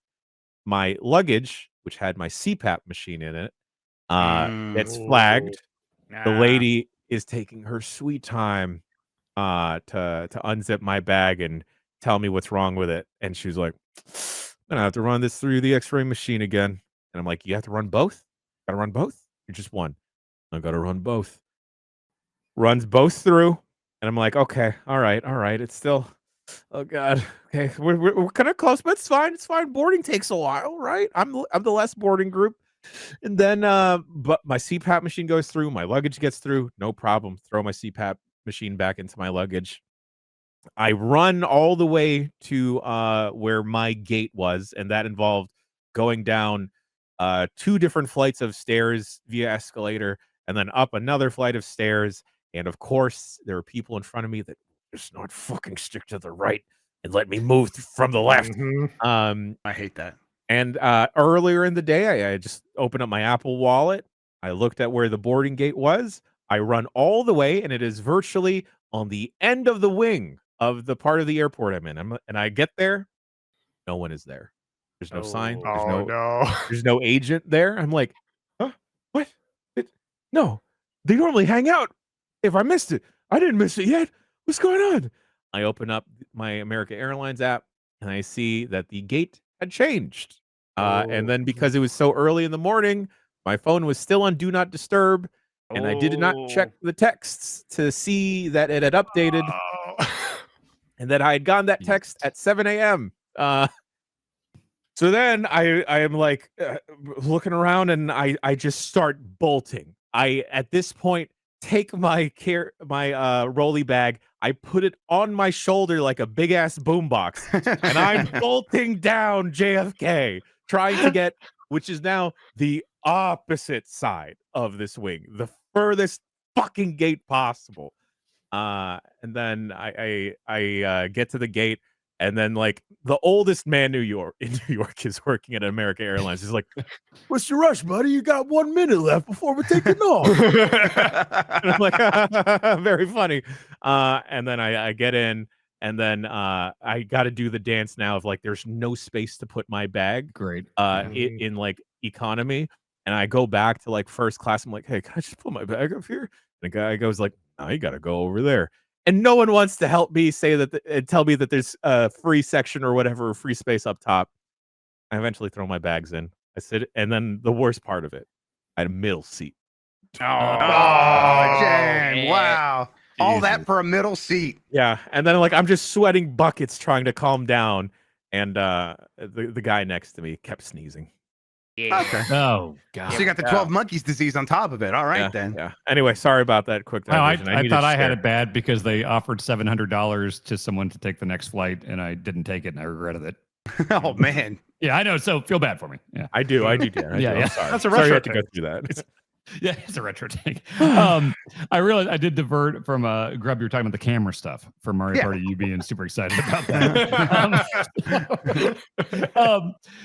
My luggage, which had my CPAP machine in it, it's flagged. The lady is taking her sweet time to unzip my bag and tell me what's wrong with it. And she's like, I'm gonna have to run this through the X-ray machine again. And I'm like, you have to run both? Gotta run both? You're just one. I gotta run both. Runs both through, and I'm like, okay, all right. It's still, oh god, okay, we're kind of close, but it's fine. Boarding takes a while, right? I'm the last boarding group, and then but my CPAP machine goes through, my luggage gets through, no problem. Throw my CPAP machine back into my luggage. I run all the way to where my gate was, and that involved going down 2 different flights of stairs via escalator, and then up another flight of stairs. And of course, there were people in front of me that just not fucking stick to the right and let me move from the left. I hate that. And earlier in the day, I just opened up my Apple Wallet. I looked at where the boarding gate was. I run all the way, and it is virtually on the end of the wing of the part of the airport I'm in. And I get there, no one is there. There's no sign. No. There's no agent there. I'm like, huh? What? No, they normally hang out. If I missed it, I didn't miss it yet. What's going on? I open up my American Airlines app, and I see that the gate had changed. And then because it was so early in the morning, my phone was still on Do Not Disturb, and I did not check the texts to see that it had updated, and that I had gotten that text at 7 a.m. So then I am like looking around, and I just start bolting. I at this point take my rolly bag, I put it on my shoulder like a big ass boombox, and I'm bolting down JFK, trying to get, which is now the opposite side of this wing, the furthest fucking gate possible. And then I get to the gate, and then like the oldest man in New York is working at American Airlines. He's like, "What's your rush, buddy? You got 1 minute left before we're taking off." And I'm like, very funny. And then I get in, and then I got to do the dance now of like, there's no space to put my bag. Great. In like economy, and I go back to like first class. I'm like, "Hey, can I just put my bag up here?" And the guy goes like, "No, you got to go over there." And no one wants to help me say that and tell me that there's a free section or whatever, free space up top. I eventually throw my bags in. I sit, and then the worst part of it, I had a middle seat. Jen, wow. All that for a middle seat. Yeah, and then like I'm just sweating buckets trying to calm down, and the guy next to me kept sneezing. Yeah. Okay. Oh god. So you got the 12 monkeys disease on top of it. All right, then. Yeah. Anyway, sorry about that quick diversion. I thought I had it bad because they offered $700 to someone to take the next flight, and I didn't take it, and I regretted it. Oh man. Yeah, I know. So feel bad for me. Yeah, I do, Dan. Yeah. I'm sorry. That's a sorry you retro had to go through that. Yeah, it's a retro take. I realized I did divert from Grub. You were talking about the camera stuff for Mario Party. You being super excited about that.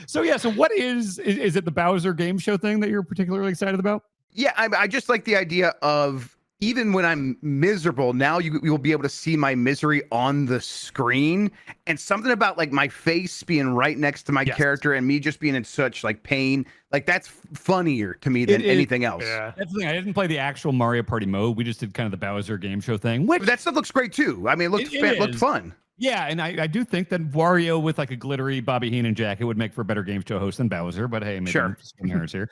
So what is it the Bowser game show thing that you're particularly excited about? Yeah, I just like the idea of, even when I'm miserable, now you'll be able to see my misery on the screen, and something about like my face being right next to my character and me just being in such like pain, like that's funnier to me than anything else. Yeah. That's the thing. I didn't play the actual Mario Party mode. We just did kind of the Bowser game show thing. Which But that stuff looks great too. I mean, it looked fun. Yeah, and I do think that Wario with like a glittery Bobby Heenan jacket would make for a better game show host than Bowser. But hey, maybe I'm just splitting hairs here.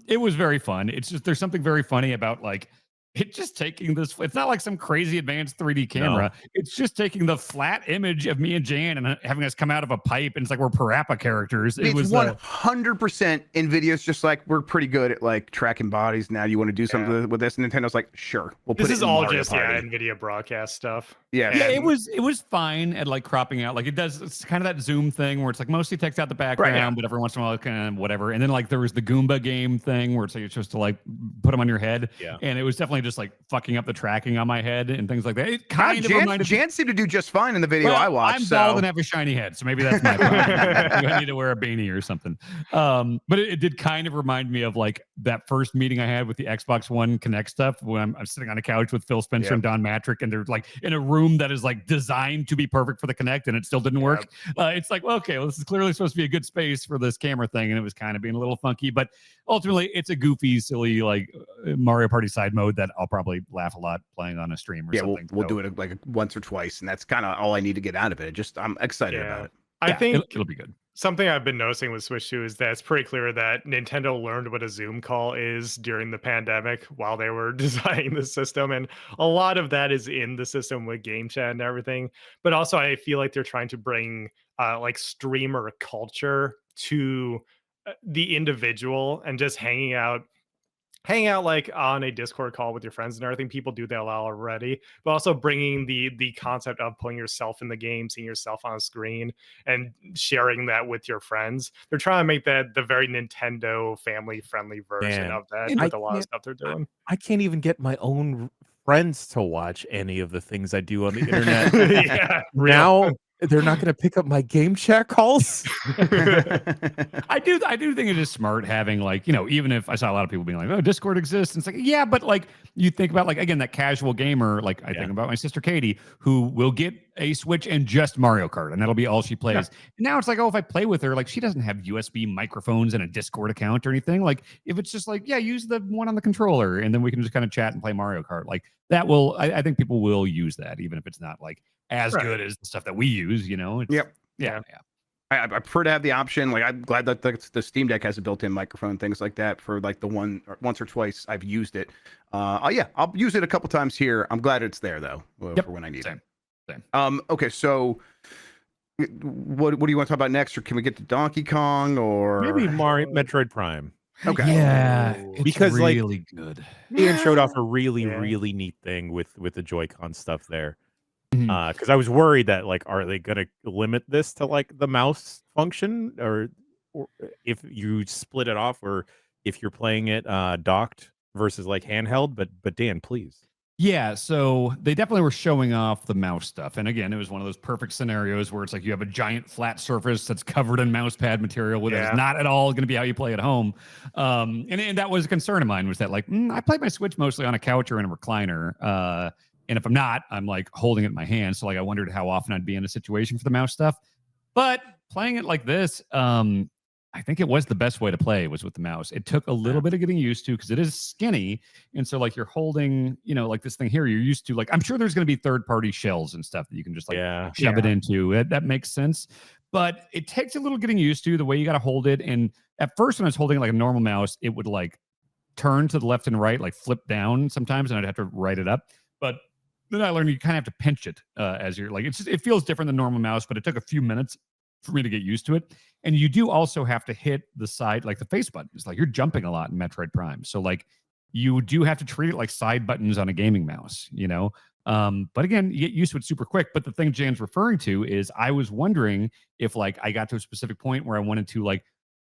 It was very fun. It's just there's something very funny about like it just taking this. It's not like some crazy advanced 3D camera. No. It's just taking the flat image of me and Jan and having us come out of a pipe, and it's like we're Parappa characters. It's 100% NVIDIA's just like, we're pretty good at like tracking bodies. Now you want to do something with this? And Nintendo's like, sure, we'll put this it is in all Mario just Party. NVIDIA broadcast stuff. Yeah, it was fine at like cropping out. Like it does. It's kind of that zoom thing where it's like mostly takes out the background, but every once in a while, kind of whatever. And then like there was the Goomba game thing where it's like you're supposed to like put them on your head. Yeah, and it was definitely just like fucking up the tracking on my head and things like that. It kind of reminded Jan seemed to do just fine in the video I watched. I'm bald and have a shiny head, so maybe that's my problem. I need to wear a beanie or something. But it did kind of remind me of like that first meeting I had with the Xbox One Connect stuff when I'm sitting on a couch with Phil Spencer and Don Matrick, and they're like in a room that is like designed to be perfect for the Connect, and it still didn't work. It's like, well, okay, well, this is clearly supposed to be a good space for this camera thing, and it was kind of being a little funky, but ultimately it's a goofy, silly like Mario Party side mode that I'll probably laugh a lot playing on a stream or something. We'll do it like once or twice, and that's kind of all I need to get out of it. I'm excited about it. I think it'll be good. Something I've been noticing with Switch 2 is that it's pretty clear that Nintendo learned what a Zoom call is during the pandemic while they were designing the system. And a lot of that is in the system with Game Chat and everything. But also, I feel like they're trying to bring like streamer culture to the individual and just hanging out hang out like on a Discord call with your friends and everything. People do that a lot already, but also bringing the concept of putting yourself in the game, seeing yourself on a screen, and sharing that with your friends. They're trying to make that the very Nintendo family friendly version of that And with a lot of stuff they're doing. I can't even get my own friends to watch any of the things I do on the internet. Yeah, Now they're not going to pick up my game chat calls. I do think it is smart having like, even if I saw a lot of people being like, oh, Discord exists. And it's like, yeah, but like you think about like, again, that casual gamer, like I think about my sister Katie, who will get a Switch and just Mario Kart, and that'll be all she plays. And now it's like, oh, if I play with her, like she doesn't have USB microphones and a Discord account or anything. Like if it's just like, yeah, use the one on the controller and then we can just kind of chat and play Mario Kart. Like that will, I think people will use that, even if it's not like as good as the stuff that we use, It's, yeah. I prefer to have the option. Like I'm glad that the Steam Deck has a built-in microphone, things like that. For like the once or twice I've used it. I'll use it a couple times here. I'm glad it's there though for when I need it. Same. Okay, so what do you want to talk about next, or can we get to Donkey Kong or Maybe Metroid Prime? Okay, Yeah, it's because really good. Ian showed off a really neat thing with the Joy-Con stuff there. Because I was worried that like, are they gonna limit this to like the mouse function, or if you split it off, or if you're playing it docked versus like handheld? But Dan, please. Yeah, so they definitely were showing off the mouse stuff. And again, it was one of those perfect scenarios where it's like you have a giant flat surface that's covered in mouse pad material, which is not at all going to be how you play at home. And that was a concern of mine, was that like, I played my Switch mostly on a couch or in a recliner. And if I'm not, I'm like holding it in my hand. So like I wondered how often I'd be in a situation for the mouse stuff. But playing it like this, I think it was the best way to play, was with the mouse. It took a little bit of getting used to because it is skinny. And so like you're holding, like this thing here, you're used to, like, I'm sure there's going to be third-party shells and stuff that you can just like shove it into. That makes sense. But it takes a little getting used to the way you got to hold it. And at first when I was holding like a normal mouse, it would like turn to the left and right, like flip down sometimes, and I'd have to write it up. But then I learned you kind of have to pinch it as you're like, it feels different than normal mouse, but it took a few minutes for me to get used to it. And you do also have to hit the side, like the face buttons. Like you're jumping a lot in Metroid Prime. So like you do have to treat it like side buttons on a gaming mouse, But again, you get used to it super quick. But the thing Jan's referring to is I was wondering if like I got to a specific point where I wanted to like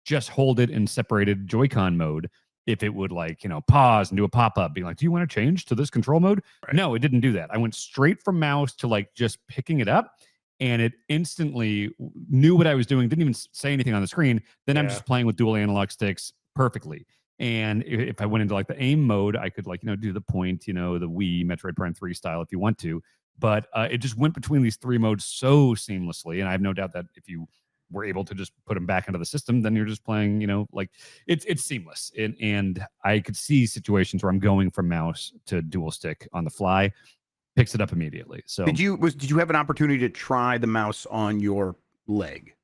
just hold it in separated Joy-Con mode, if it would like, pause and do a pop-up being like, do you want to change to this control mode? Right. No, it didn't do that. I went straight from mouse to like just picking it up, and it instantly knew what I was doing. Didn't even say anything on the screen. Then I'm just playing with dual analog sticks perfectly. And if I went into like the aim mode, I could like, do the point, the Wii Metroid Prime 3 style if you want to. But it just went between these three modes so seamlessly. And I have no doubt that if you were able to just put them back into the system, then you're just playing, like it's seamless. And I could see situations where I'm going from mouse to dual stick on the fly, picks it up immediately. So did you have an opportunity to try the mouse on your leg?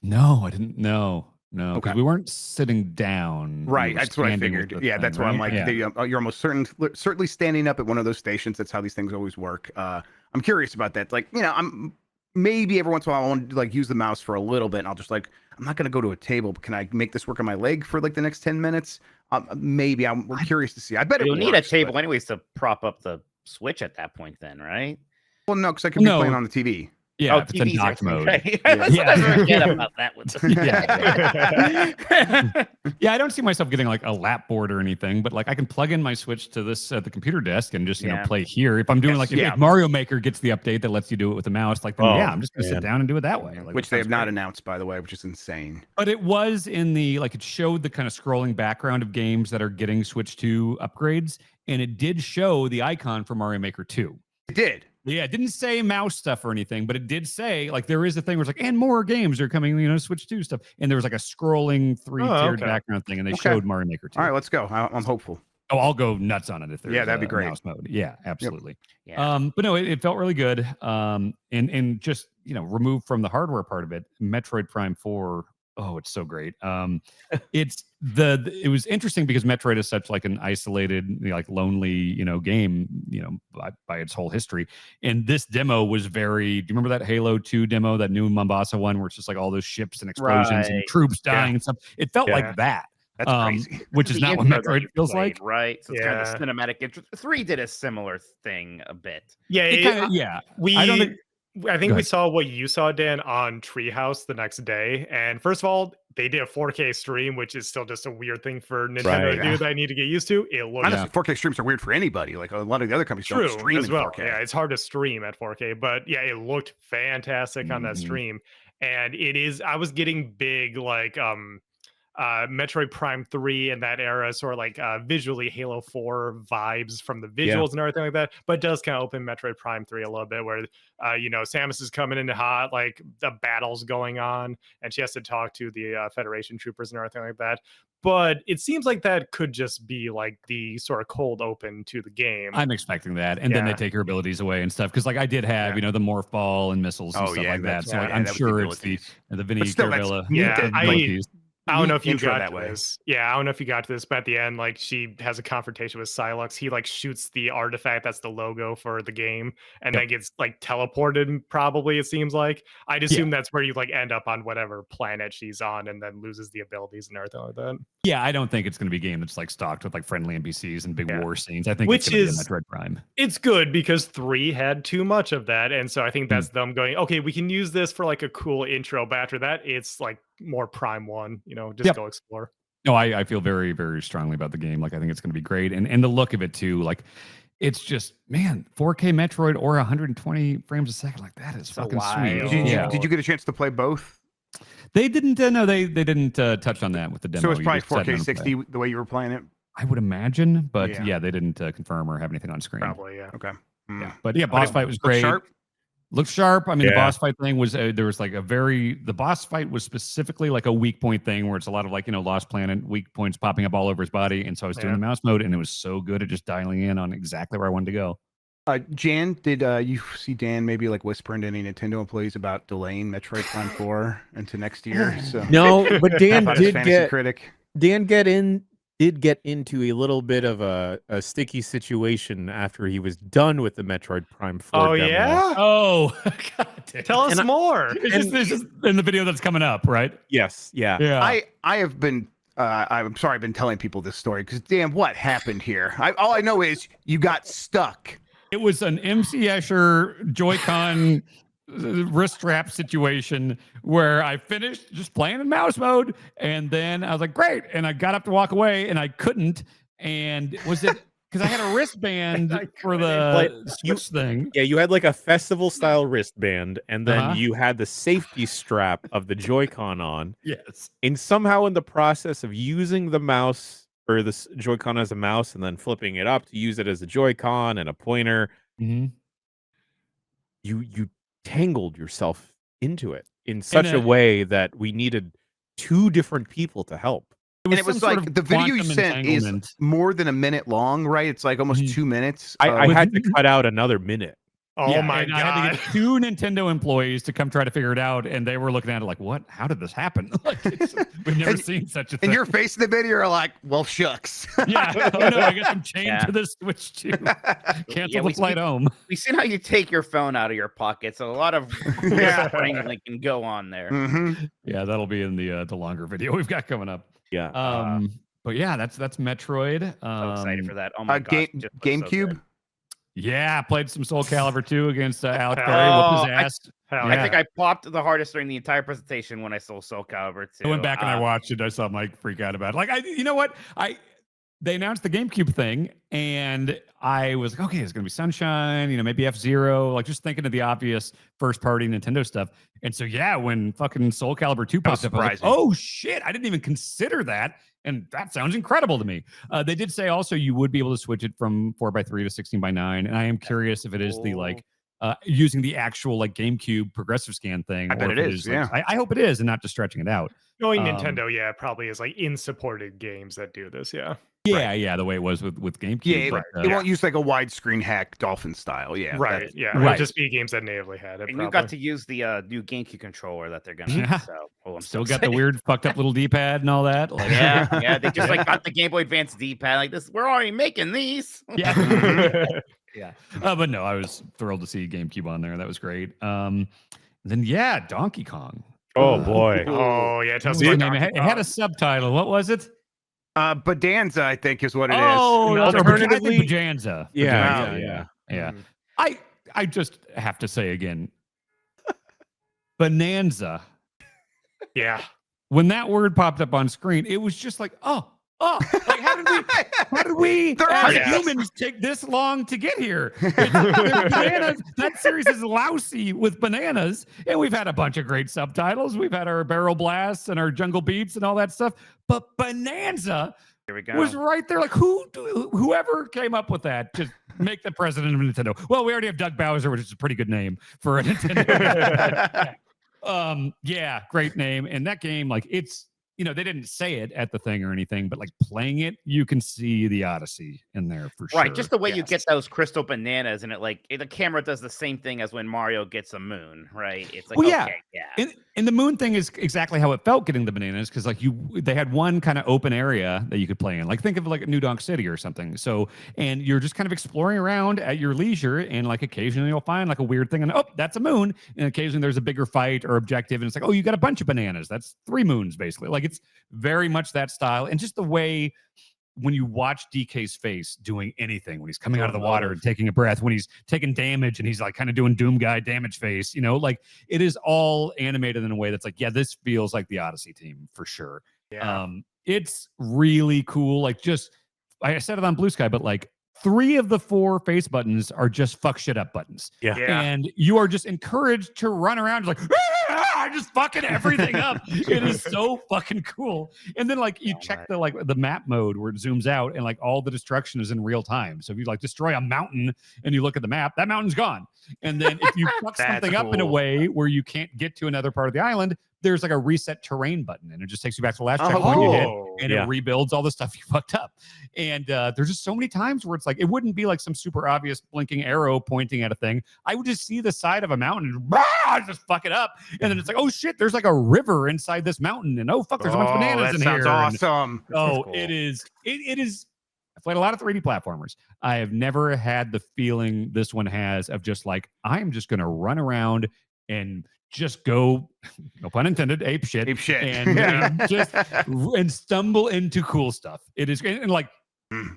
No, I didn't. No, because we weren't sitting down. Right, that's what I figured. Yeah, that's why I'm like, you're almost certainly standing up at one of those stations. That's how these things always work. I'm curious about that. Like, I'm maybe every once in a while I want to like use the mouse for a little bit, and I'll just like, I'm not going to go to a table, but can I make this work on my leg for like the next 10 minutes? Maybe. We're curious to see. I bet you'll need a table anyways to prop up the Switch at that point then, right? Well, no, because I can be playing on the TV. Yeah, if it's in dock mode. Right. Yeah. Forget about that one. Yeah, I don't see myself getting like a lap board or anything, but like I can plug in my Switch to this at the computer desk and just play here. If I'm doing if Mario Maker gets the update that lets you do it with a mouse, like then, I'm just gonna sit down and do it that way. Like, which they have not announced, by the way, which is insane. But it was in the it showed the kind of scrolling background of games that are getting Switch 2 upgrades, and it did show the icon for Mario Maker 2. It did. Yeah, it didn't say mouse stuff or anything, but it did say like there is a thing where it's like, and more games are coming, Switch 2 stuff. And there was like a scrolling three-tiered background thing, and they showed Mario Maker 2. All right, let's go. I'm hopeful. Oh, I'll go nuts on it if there's that'd be great. Mouse mode. Yeah, absolutely. Yep. Yeah. But no, it felt really good. And just removed from the hardware part of it, Metroid Prime 4. Oh, it's so great. It was interesting because Metroid is such like an isolated, like lonely, game, by its whole history. And this demo was very, do you remember that Halo 2 demo, that new Mombasa one where it's just like all those ships and explosions and troops dying and stuff? It felt like that. That's crazy. Which is The not what intro that Metroid you feels played, like. right? So it's kind of Yeah. the cinematic intro. 3 did a similar thing a bit. Yeah, It kinda, yeah. I don't think. I think Go we ahead. saw what you saw, Dan, on Treehouse the next day. And first of all, they did a 4K stream, which is still just a weird thing for Nintendo Right. to do that I need to get used to. It looked Honestly, 4K streams are weird for anybody. Like a lot of the other companies true don't stream as in well. 4K. Yeah, it's hard to stream at 4K, but yeah, it looked fantastic on that Mhm. stream. And it is, I was getting big like Metroid Prime 3 and that era, sort of like visually Halo 4 vibes from the visuals and everything like that. But it does kind of open Metroid Prime 3 a little bit, where Samus is coming in hot, like the battle's going on, and she has to talk to the Federation troopers and everything like that. But it seems like that could just be like the sort of cold open to the game. I'm expecting that, and then they take her abilities away and stuff. Because like I did have, the morph ball and missiles and stuff like that. So like, I'm sure it's the Vinny Caravilla. I don't know if you intro got that to way. this. Yeah, I don't know if you got to this, but at the end, like she has a confrontation with Psylocke. He like shoots the artifact that's the logo for the game, and then gets like teleported. Probably it seems like. I'd assume that's where you like end up on whatever planet she's on, and then loses the abilities and everything like that. Yeah, I don't think it's going to be a game that's like stocked with like friendly NPCs and big war scenes. I think Which it's going to is be a Metroid Prime. It's good because 3 had too much of that, and so I think that's them going, okay, we can use this for like a cool intro, but after that, it's like more Prime 1. Just go explore. No, I feel very, very strongly about the game. Like I think it's going to be great, and the look of it too. Like it's just 4K Metroid or 120 frames a second. Like that is fucking sweet. Did you get a chance to play both? They didn't. No, they didn't touch on that with the demo. So it's probably 4K 60 the way you were playing it. I would imagine, but yeah, they didn't confirm or have anything on screen. Probably, yeah. Okay. Yeah, but yeah, boss fight was great. Sharp. Looked sharp. I mean, the boss fight thing was there was like the boss fight was specifically like a weak point thing where it's a lot of like Lost Planet weak points popping up all over his body, and so I was doing the mouse mode, and it was so good at just dialing in on exactly where I wanted to go. Jan, did you see Dan maybe like whispering to any Nintendo employees about delaying Metroid Prime 4 into next year? So No, but Dan did get into a little bit of a sticky situation after he was done with the Metroid Prime 4 Oh, demo. yeah? Oh, God damn. Tell us more. It's just in the video that's coming up, right? Yes, yeah. I have been I'm sorry I've been telling people this story because damn, what happened here? All I know is you got stuck. It was an MC Escher Joy-Con wrist strap situation where I finished just playing in mouse mode, and then I was like, great, and I got up to walk away, and I couldn't. And was it because I had a wristband for the Switch thing? Yeah, you had like a festival-style wristband, and then you had the safety strap of the Joy-Con on. Yes. And somehow in the process of using the mouse or the Joy-Con as a mouse and then flipping it up to use it as a Joy-Con and a pointer, you tangled yourself into it in such a way that we needed 2 different people to help. It was like the video you sent is more than a minute long, right? It's like almost 2 minutes. I had to cut out another minute. Oh my God. I had to get 2 Nintendo employees to come try to figure it out, and they were looking at it like, what? How did this happen? Like, we've never seen such a thing. And your face in the video are like, well, shucks. Yeah. Oh, no, I guess I'm chained to this Switch too. Cancel the flight home. We've seen how you take your phone out of your pocket, so a lot of wrangling can go on there. Yeah, that'll be in the longer video we've got coming up. Yeah. But yeah, that's Metroid. So excited for that. Oh my gosh. GameCube? So yeah, played some Soul Calibur 2 against Alex Perry. Whooped his ass. I think I popped the hardest during the entire presentation when I saw Soul Calibur 2. I went back and I watched it. I saw Mike freak out about it. Like, you know what? They announced the GameCube thing, and I was like, okay, it's gonna be Sunshine, maybe F-Zero, like just thinking of the obvious first-party Nintendo stuff. And so, yeah, when fucking Soul Calibur 2 popped up, I was like, oh shit, I didn't even consider that, and that sounds incredible to me. They did say also you would be able to switch it from 4x3 to 16:9, and I am curious if it is the like using the actual like GameCube progressive scan thing. I bet it is. Yeah, I hope it is, and not just stretching it out. Knowing Nintendo, yeah, it probably is like in supported games that do this. Yeah. Yeah, the way it was with GameCube. Yeah, it won't use like a widescreen hack Dolphin style. Yeah, right. Yeah, it'll just be games that natively had it. And you got to use the new GameCube controller that they're gonna. So, I'm still got the weird fucked up little D-pad and all that. Like, yeah, they just like got the Game Boy Advance D-pad like this. We're already making these. Yeah, yeah. But no, I was thrilled to see GameCube on there. That was great. Then Donkey Kong. Oh boy. Oh yeah, tell me. It had a subtitle. What was it? Bonanza, I think, is what it is. Oh, alternatively, Bonanza. Yeah. I just have to say again, Bonanza. Yeah. When that word popped up on screen, it was just like, like how did we as humans take this long to get here? Bananas, that series is lousy with bananas, and we've had a bunch of great subtitles. We've had our barrel blasts and our jungle beats and all that stuff, but Bonanza Here we go. was right there. Like whoever came up with that, just make the president of Nintendo. Well, we already have Doug Bowser, which is a pretty good name for a Nintendo. Yeah, great name. And that game, like it's, they didn't say it at the thing or anything, but like playing it, you can see the Odyssey in there for sure. Right, just the way you get those crystal bananas, and the camera does the same thing as when Mario gets a moon, right? It's like, And the moon thing is exactly how it felt getting the bananas, because like they had one kind of open area that you could play in. Like think of like New Donk City or something. So, and you're just kind of exploring around at your leisure, and like occasionally you'll find like a weird thing, and that's a moon. And occasionally there's a bigger fight or objective, and it's like, you got a bunch of bananas. That's 3 moons basically. Like it's very much that style, and just the way when you watch DK's face doing anything, when he's coming out of the water and taking a breath, when he's taking damage and he's like kind of doing Doom Guy damage face, like it is all animated in a way that's like, yeah, this feels like the Odyssey team for sure. Yeah. It's really cool. Like I said it on Blue Sky, but like 3 of the 4 face buttons are just fuck shit up buttons. Yeah. And you are just encouraged to run around like, just fucking everything up. It is so fucking cool. And then like you check the map mode where it zooms out, and like all the destruction is in real time. So if you like destroy a mountain and you look at the map, that mountain's gone. And then if you fuck something up in a way where you can't get to another part of the island, there's like a reset terrain button, and it just takes you back to the last checkpoint you hit, and it rebuilds all the stuff you fucked up. And there's just so many times where it's like, it wouldn't be like some super obvious blinking arrow pointing at a thing. I would just see the side of a mountain and just fuck it up. And then it's like, oh shit, there's like a river inside this mountain, and fuck, there's a bunch of bananas in here. Sounds awesome. Cool. It is. I've played a lot of 3D platformers. I have never had the feeling this one has of just like, I'm just going to run around and just go, no pun intended, ape shit, and stumble into cool stuff. It is, and like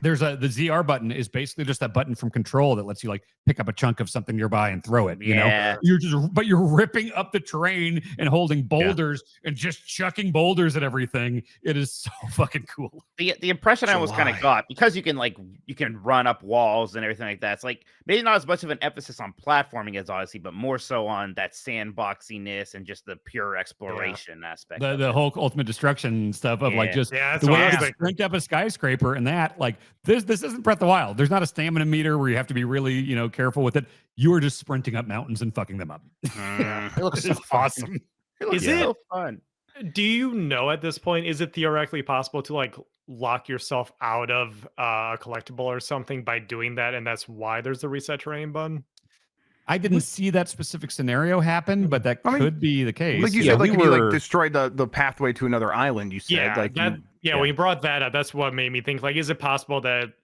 there's the ZR button is basically just that button from Control that lets you like pick up a chunk of something nearby and throw it. You know, you're ripping up the terrain and holding boulders and just chucking boulders at everything. It is so fucking cool. The impression I always kind of got, because you can run up walls and everything like that. It's like maybe not as much of an emphasis on platforming as Odyssey, but more so on that sandboxiness and just the pure exploration aspect. The whole ultimate destruction stuff of like just the way you sprint up a skyscraper, and that like this isn't Breath of the Wild. There's not a stamina meter where you have to be really careful with it. You are just sprinting up mountains and fucking them up. It looks so awesome. Is it so fun? Do you know at this point, is it theoretically possible to like lock yourself out of a collectible or something by doing that, and that's why there's the reset terrain button? I didn't see that specific scenario happen, but that could be the case. Like you said, like you like destroyed the pathway to another island. You said, when you brought that up, that's what made me think. Like, is it possible that,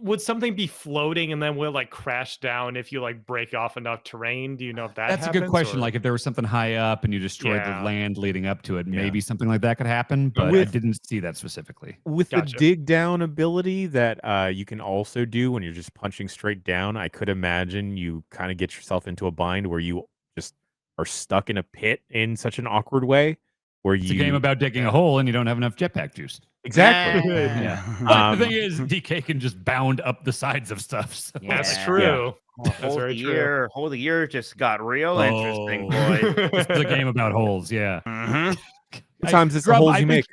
would something be floating and then will like crash down if you like break off enough terrain? Do you know if that? That's a good question. Like, if there was something high up and you destroyed the land leading up to it, maybe something like that could happen. But I didn't see that specifically. With the dig down ability that you can also do when you're just punching straight down, I could imagine you kind of get yourself into a bind where you just are stuck in a pit in such an awkward way. It's a game about digging a hole and you don't have enough jetpack juice. Exactly. The thing is, DK can just bound up the sides of stuff. So. That's true. That's very true. Whole year just got real interesting, boy. This is a game about holes. Yeah. Sometimes it's the holes you make.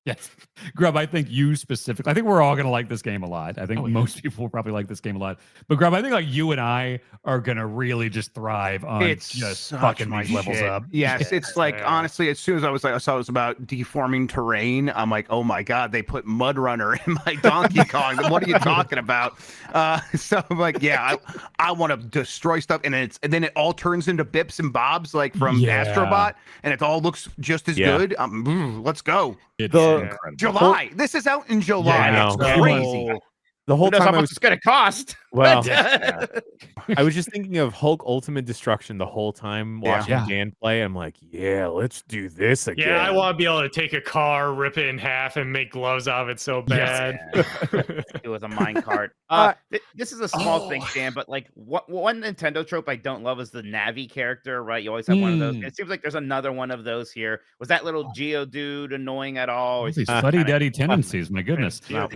Yes. Grub, I think you specifically, I think we're all going to like this game a lot. I think most people will probably like this game a lot. But Grub, I think like you and I are going to really just thrive on just fucking these levels up. Yes. It's like, honestly, as soon as I saw it was about deforming terrain, I'm like, oh my God, they put Mud Runner in my Donkey Kong. What are you talking about? So I'm like, I want to destroy stuff. And then it all turns into Bips and Bobs, like from Astrobot. And it all looks just as good. Let's go. It's incredible. July. This is out in July. It's crazy. the Who whole knows how time I much was it's going to cost? well, But, I was just thinking of Hulk Ultimate Destruction the whole time watching Yeah. Dan play. I'm like, yeah, let's do this again. Yeah, I want to be able to take a car, rip it in half, and make gloves out of it so bad. it was a mine cart. This is a small thing, Dan, but like one Nintendo trope I don't love is the Navi character, right? You always have one of those. It seems like there's another one of those here. Was that little Geo dude annoying at all? Or is he These just fuddy-duddy kinda- tendencies, my goodness. Yeah.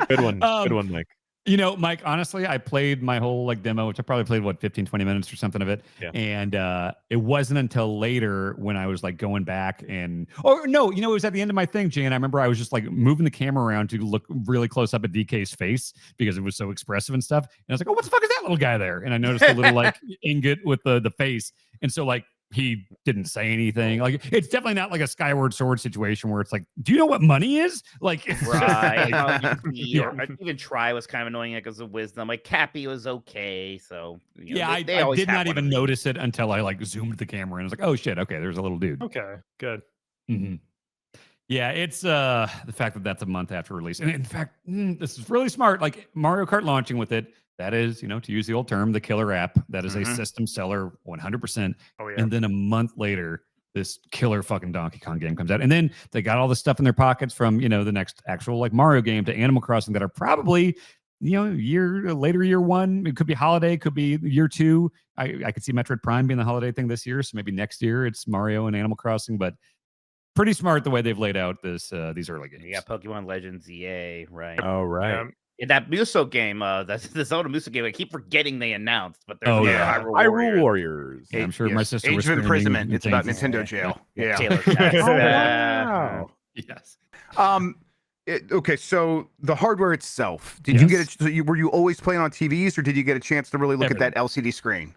Good one. Good one, Mike. You know, Mike, honestly, I played my whole like demo, which I probably played 15, 20 minutes or something of it. Yeah. And it wasn't until later when I was like going back and no, it was at the end of my thing, Jane. I remember I was just like moving the camera around to look really close up at DK's face because it was so expressive and stuff. And I was like, oh, what the fuck is that little guy there? And I noticed a little like ingot with the face. And so like he didn't say anything. Like it's definitely not like a Skyward Sword situation where it's like, do you know what money is? Like Right. Even Try was kind of annoying because of wisdom. Like Cappy was okay. So I did not even notice it until I like zoomed the camera and I was like, oh shit, okay, there's a little dude. Okay, good. Mm-hmm. Yeah, it's the fact that that's a month after release. And in fact, this is really smart. Like Mario Kart launching with it, that is, to use the old term, the killer app. That is a system seller 100%. Oh, yeah. And then a month later, this killer fucking Donkey Kong game comes out. And then they got all the stuff in their pockets from, the next actual like Mario game to Animal Crossing that are probably, year one. It could be holiday, could be year two. I could see Metroid Prime being the holiday thing this year. So maybe next year it's Mario and Animal Crossing, but pretty smart the way they've laid out these early games. Yeah, Pokemon Legends EA, right? Oh, right. In that Muso game, that's the Zelda Muso game. I keep forgetting they announced, but there's Hyrule Warriors. Yeah, I'm sure my sister Age was of Imprisonment. It's about Nintendo jail. Yeah. Wow. Yes. Okay, so the hardware itself, did you get it? Were you always playing on TVs, or did you get a chance to really look at that LCD screen?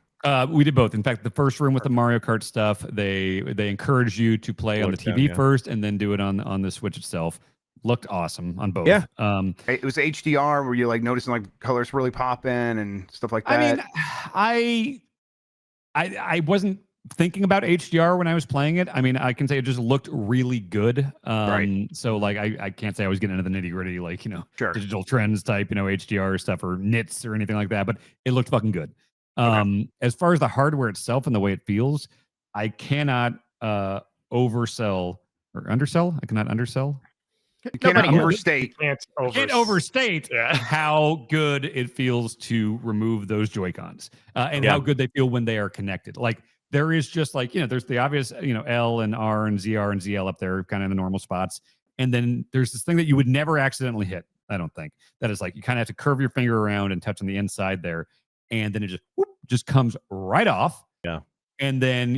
We did both. In fact, the first room with the Mario Kart stuff, they encouraged you to play on the TV first and then do it on the Switch itself. Looked awesome on both. Yeah. It was HDR. Were you like noticing like colors really popping and stuff like that? I mean, I wasn't thinking about HDR when I was playing it. I mean, I can say it just looked really good. Right. So like, I can't say I was getting into the nitty gritty, like, sure. digital trends type, HDR stuff or nits or anything like that, but it looked fucking good. As far as the hardware itself and the way it feels, I cannot oversell or undersell. I cannot undersell. You cannot overstate. Can't overstate how good it feels to remove those Joy-Cons and how good they feel when they are connected. Like there is just like, there's the obvious, L and R and ZR and ZL up there kind of in the normal spots. And then there's this thing that you would never accidentally hit. I don't think that is like, you kind of have to curve your finger around and touch on the inside there. And then it just comes right off. Yeah. And then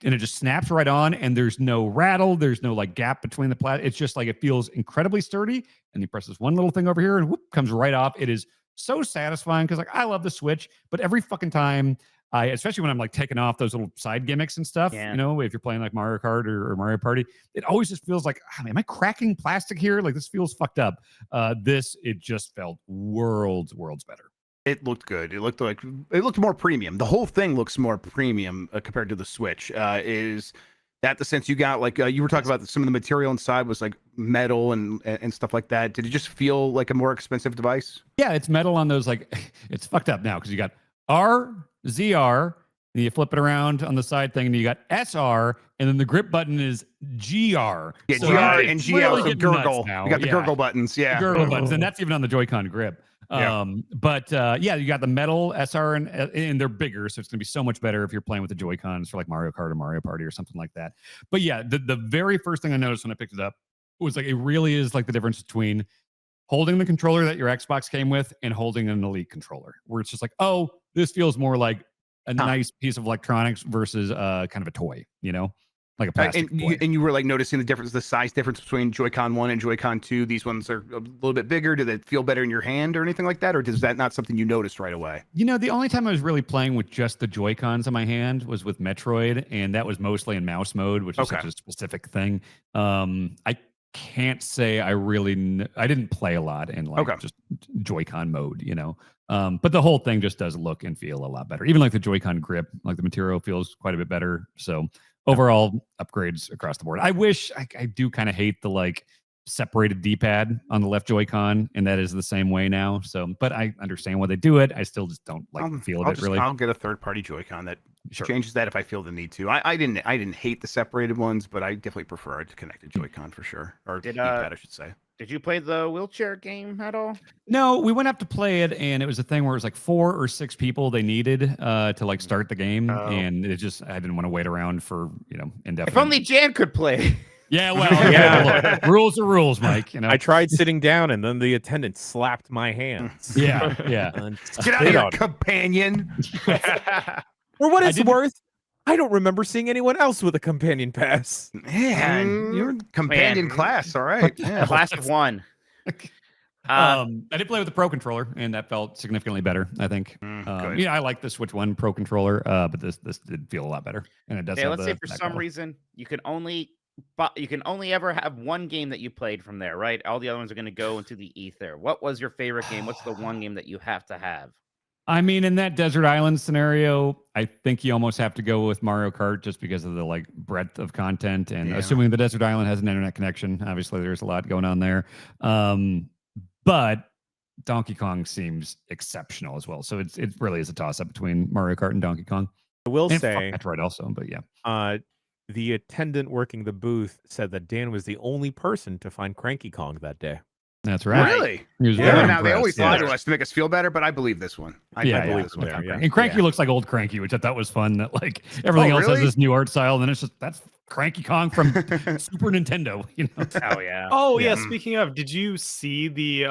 it just snaps right on, and there's no rattle. There's no like gap between the plastic. It's just like it feels incredibly sturdy. And you press this one little thing over here, and comes right off. It is so satisfying because like I love the Switch, but every fucking time especially when I'm like taking off those little side gimmicks and stuff, if you're playing like Mario Kart or Mario Party, it always just feels like, am I cracking plastic here? Like this feels fucked up. It just felt worlds better. It looked good. It looked more premium. The whole thing looks more premium compared to the Switch. Is that the sense you got? Like you were talking about some of the material inside was like metal and stuff like that. Did it just feel like a more expensive device? Yeah, it's metal on those. Like it's fucked up now because you got R, ZR, and you flip it around on the side thing, and you got SR, and then the grip button is GR. Yeah, so GR and GL. really So gurgle. You got the gurgle buttons. Yeah, the gurgle buttons, and that's even on the Joy-Con grip. But you got the metal SR and they're bigger, so it's gonna be so much better if you're playing with the Joy-Cons for like Mario Kart or Mario Party or something like that. But yeah, the very first thing I noticed when I picked it up was like it really is like the difference between holding the controller that your Xbox came with and holding an Elite controller, where it's just like, oh, this feels more like a nice piece of electronics versus kind of a toy, like a plastic toy. And you were like noticing the size difference between Joy-Con 1 and Joy-Con 2. These ones are a little bit bigger. Do they feel better in your hand or anything like that? Or is that not something you noticed right away? The only time I was really playing with just the Joy-Cons in my hand was with Metroid, and that was mostly in mouse mode, which is such a specific thing. I can't say I didn't play a lot in just Joy-Con mode, but the whole thing just does look and feel a lot better. Even like the Joy-Con grip, like the material feels quite a bit better. So overall upgrades across the board. I wish I do kind of hate the like separated D-pad on the left Joy-Con, and that is the same way now. So, but I understand why they do it. I still just don't like the feel of it. Really, I'll get a third-party Joy-Con that changes that if I feel the need to. I didn't hate the separated ones, but I definitely prefer a connected Joy-Con for sure, or D-pad, I should say. Did you play the wheelchair game at all? No, we went up to play it, and it was a thing where it was like 4 or 6 people they needed to like start the game, and it just I didn't want to wait around for indefinite. If only Jan could play. Yeah, well, look, rules are rules, Mike. I tried sitting down, and then the attendant slapped my hands. Yeah. Get out of here, companion. For what it's worth, I don't remember seeing anyone else with a companion pass. Man, you're companion class, all right. Yeah. Class of 1. I did play with the Pro controller, and that felt significantly better. I think. I like the Switch 1 Pro controller, but this did feel a lot better, and it does. Okay, let's say for some reason you can only ever have one game that you played from there, right? All the other ones are going to go into the ether. What was your favorite game? What's the one game that you have to have? I mean, in that desert island scenario, I think you almost have to go with Mario Kart just because of the like breadth of content, and assuming the desert island has an internet connection. Obviously, there's a lot going on there. But Donkey Kong seems exceptional as well. So it really is a toss up between Mario Kart and Donkey Kong. I will say Metroid also, but yeah. The attendant working the booth said that Dan was the only person to find Cranky Kong that day. That's right. Really? He was very Now they always lie impressed. to us to make us feel better, but I believe this one. I believe this one. And Cranky looks like old Cranky, which I thought was fun. That like everything else has this new art style, and then it's just that's Cranky Kong from Super Nintendo. Oh yeah. Oh yeah. Speaking of, did you see the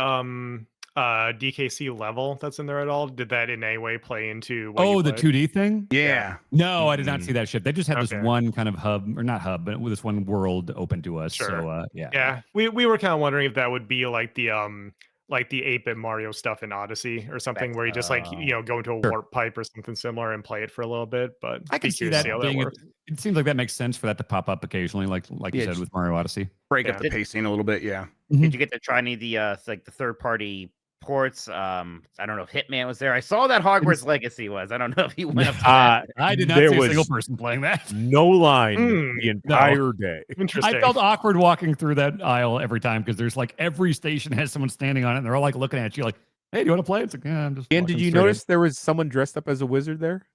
DKC level that's in there at all? Did that in any way play into what the 2D thing? Yeah. No, I did not see that shit. They just had this one kind of hub, or not hub, but this one world open to us. Sure. So yeah. We were kind of wondering if that would be like the 8-bit Mario stuff in Odyssey or something, where you just go into a warp pipe or something similar and play it for a little bit. But I can see that being. It seems like that makes sense for that to pop up occasionally, like you said with Mario Odyssey. Break up the pacing a little bit. Yeah. Did you get to try any of the like the third party ports? I don't know if Hitman was there. I saw that Hogwarts Legacy was. I don't know if he went up to that. I did not see a single person playing that. No line the entire day. Interesting. I felt awkward walking through that aisle every time because there's like every station has someone standing on it and they're all like looking at you like, hey, do you want to play? It's like, yeah, I'm just. And did you notice there was someone dressed up as a wizard there?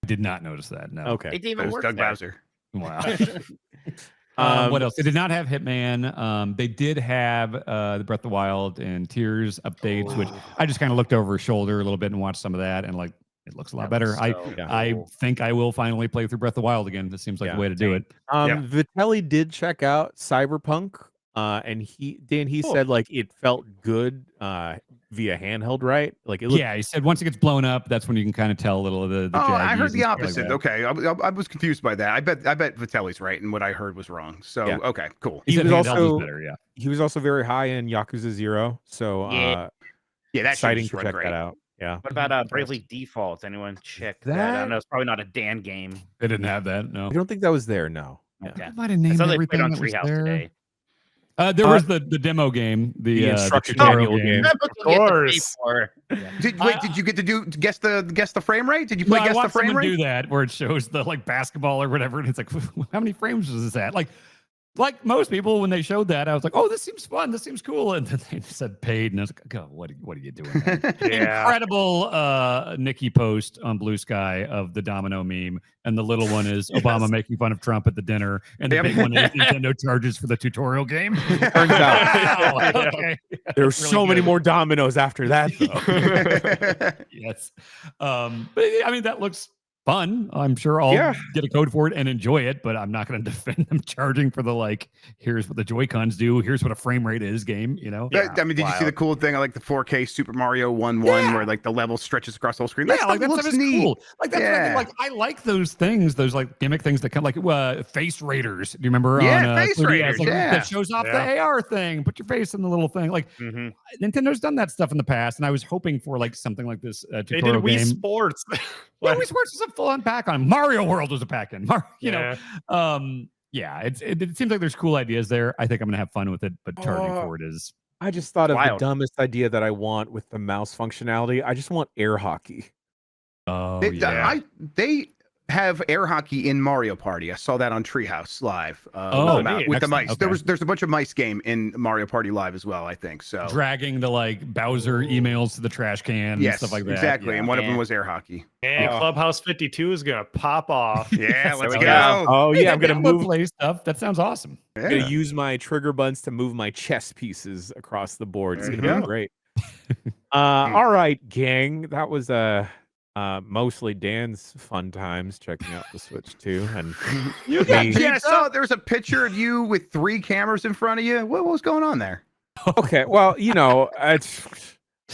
I did not notice that. No. Okay. It didn't even work. Doug Bowser. Wow. What else? They did not have Hitman. They did have the Breath of the Wild and Tears updates, which I just kind of looked over his shoulder a little bit and watched some of that, and like it looks a lot better. I think I will finally play through Breath of the Wild again. This seems like the way to do it. Vitelli did check out Cyberpunk, and he said like it felt good via handheld, right? Like it looked, he said once it gets blown up, that's when you can kind of tell a little of the I heard the jaggies and opposite. stuff like Okay, I was confused by that. I bet Vitelli's right, and what I heard was wrong. So okay, cool. He was also also better, he was also very high in Yakuza 0. So that's exciting to check that out. Yeah. What about Bravely Default? Anyone check that? I don't know. It's probably not a Dan game. They didn't have that. No, I don't think that was there. No. Okay. I might have named they everything played on that was Treehouse there. today. There was the demo game, the instruction tutorial manual game. Of course. Did you get to guess the frame rate? Did you play guess the frame rate? Do that where it shows the like basketball or whatever, and it's like, how many frames was this at? Like most people, when they showed that, I was like, "Oh, this seems fun. This seems cool." And then they said paid, and I was like, "God, what are you doing?" Incredible Nikki post on Blue Sky of the domino meme, and the little one is Obama making fun of Trump at the dinner, and the big one is Nintendo charges for the tutorial game. Turns out, okay. There's really so many more dominoes after that, though. Yes, but I mean that looks fun. I'm sure I'll get a code for it and enjoy it, but I'm not going to defend them charging for the here's what the Joy-Cons do, here's what a frame rate is game, I mean, did you see the cool thing? I like the 4K Super Mario 1-1 where like the level stretches across the whole screen. That looks neat. Cool. I like those things, those like gimmick things that come like Face Raiders. Do you remember? Face 3DS, Raiders, that shows off the AR thing. Put your face in the little thing. Nintendo's done that stuff in the past, and I was hoping for like something like this tutorial they did game. Wii Sports. Wii Sports was a full-on pack on. Mario World was a pack in. It seems like there's cool ideas there. I think I'm gonna have fun with it, but charging for it is. I just thought of the dumbest idea that I want with the mouse functionality. I just want air hockey. Oh, They have air hockey in Mario Party. I saw that on Treehouse Live. neat. With the Excellent. mice. Okay. There's a bunch of mice game in Mario Party Live as well, I think. So Dragging the like Bowser emails to the trash can and yes, stuff like that. exactly. Yeah. And one of them Yeah. was air hockey. And Clubhouse 52 is gonna pop off. Yeah, let's we go. go. Oh yeah, I'm gonna Download move. play stuff. That sounds awesome. I'm gonna use my trigger buttons to move my chess pieces across the board. It's There gonna you be go. great. All right, gang. That was mostly Dan's fun times checking out the Switch 2. And You got Me. I saw there was a picture of you with 3 cameras in front of you. What was going on there? okay, well,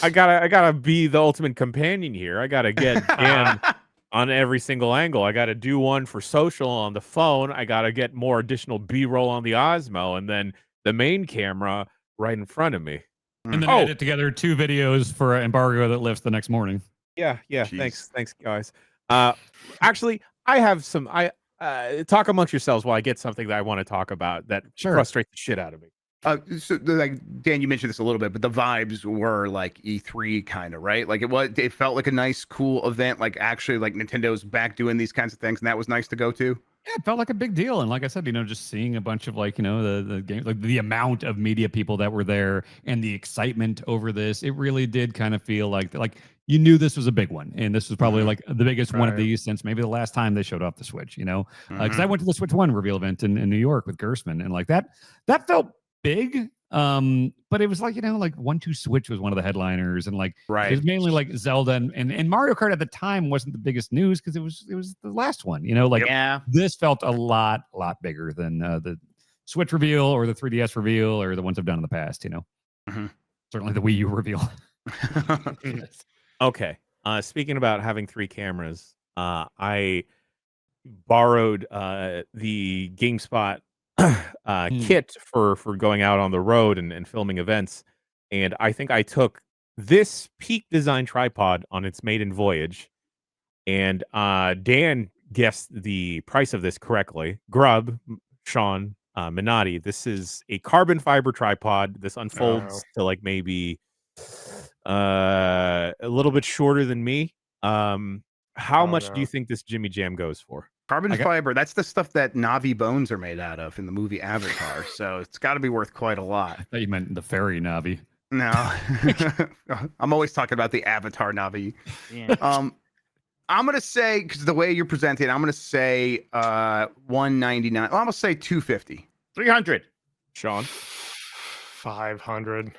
I gotta be the ultimate companion here. I gotta get Dan on every single angle. I gotta do one for social on the phone. I gotta get more additional B-roll on the Osmo, and then the main camera right in front of me. And then Oh. edit together 2 videos for an embargo that lifts the next morning. Yeah. Jeez. Thanks, guys. Actually, I have some. Talk amongst yourselves while I get something that I want to talk about that Sure. frustrates the shit out of me. So like Dan, you mentioned this a little bit, but the vibes were like E3 kind of, right? Like it felt like a nice, cool event. Like actually, like Nintendo's back doing these kinds of things, and that was nice to go to. Yeah, it felt like a big deal. And like I said, just seeing a bunch of like, the game, like the amount of media people that were there and the excitement over this, it really did kind of feel like you knew this was a big one. And this was probably like the biggest one of Right. these since maybe the last time they showed off the Switch, because I Mhm. went to the Switch 1 reveal event in New York with Gersman, and like that felt big. But it was like, like 1-2 Switch was one of the headliners, and like it Right. was mainly like Zelda and Mario Kart at the time wasn't the biggest news because it was the last one, Yeah. this felt a lot bigger than the Switch reveal or the 3DS reveal or the ones I've done in the past, Mhm. Certainly the Wii U reveal. Okay. Speaking about having 3 cameras, I borrowed the GameSpot kit for going out on the road and filming events, and I think I took this Peak Design tripod on its maiden voyage, and Dan guessed the price of this correctly. Grub, Sean, Minotti, this is a carbon fiber tripod. This unfolds to like maybe a little bit shorter than me. How much do you think this Jimmy Jam goes for? Carbon fiber, that's the stuff that Navi bones are made out of in the movie Avatar. So it's got to be worth quite a lot. I thought you meant the fairy Navi. No, I'm always talking about the Avatar Navi. Yeah. I'm gonna say, because the way you're presenting, I'm gonna say 199. I'm gonna say 250. 300. Sean? 500.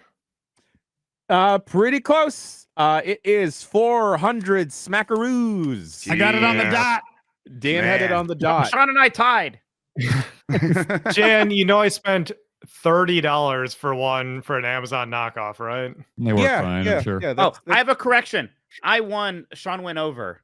Pretty close. It is 400 smackaroos. I got it on the Yeah. dot. Dan had it Man. on the dot. Sean and I tied. Jan, I spent $30 for an Amazon knockoff, right? They work fine, I'm sure. Yeah, Oh, I have a correction. I won. Sean went over.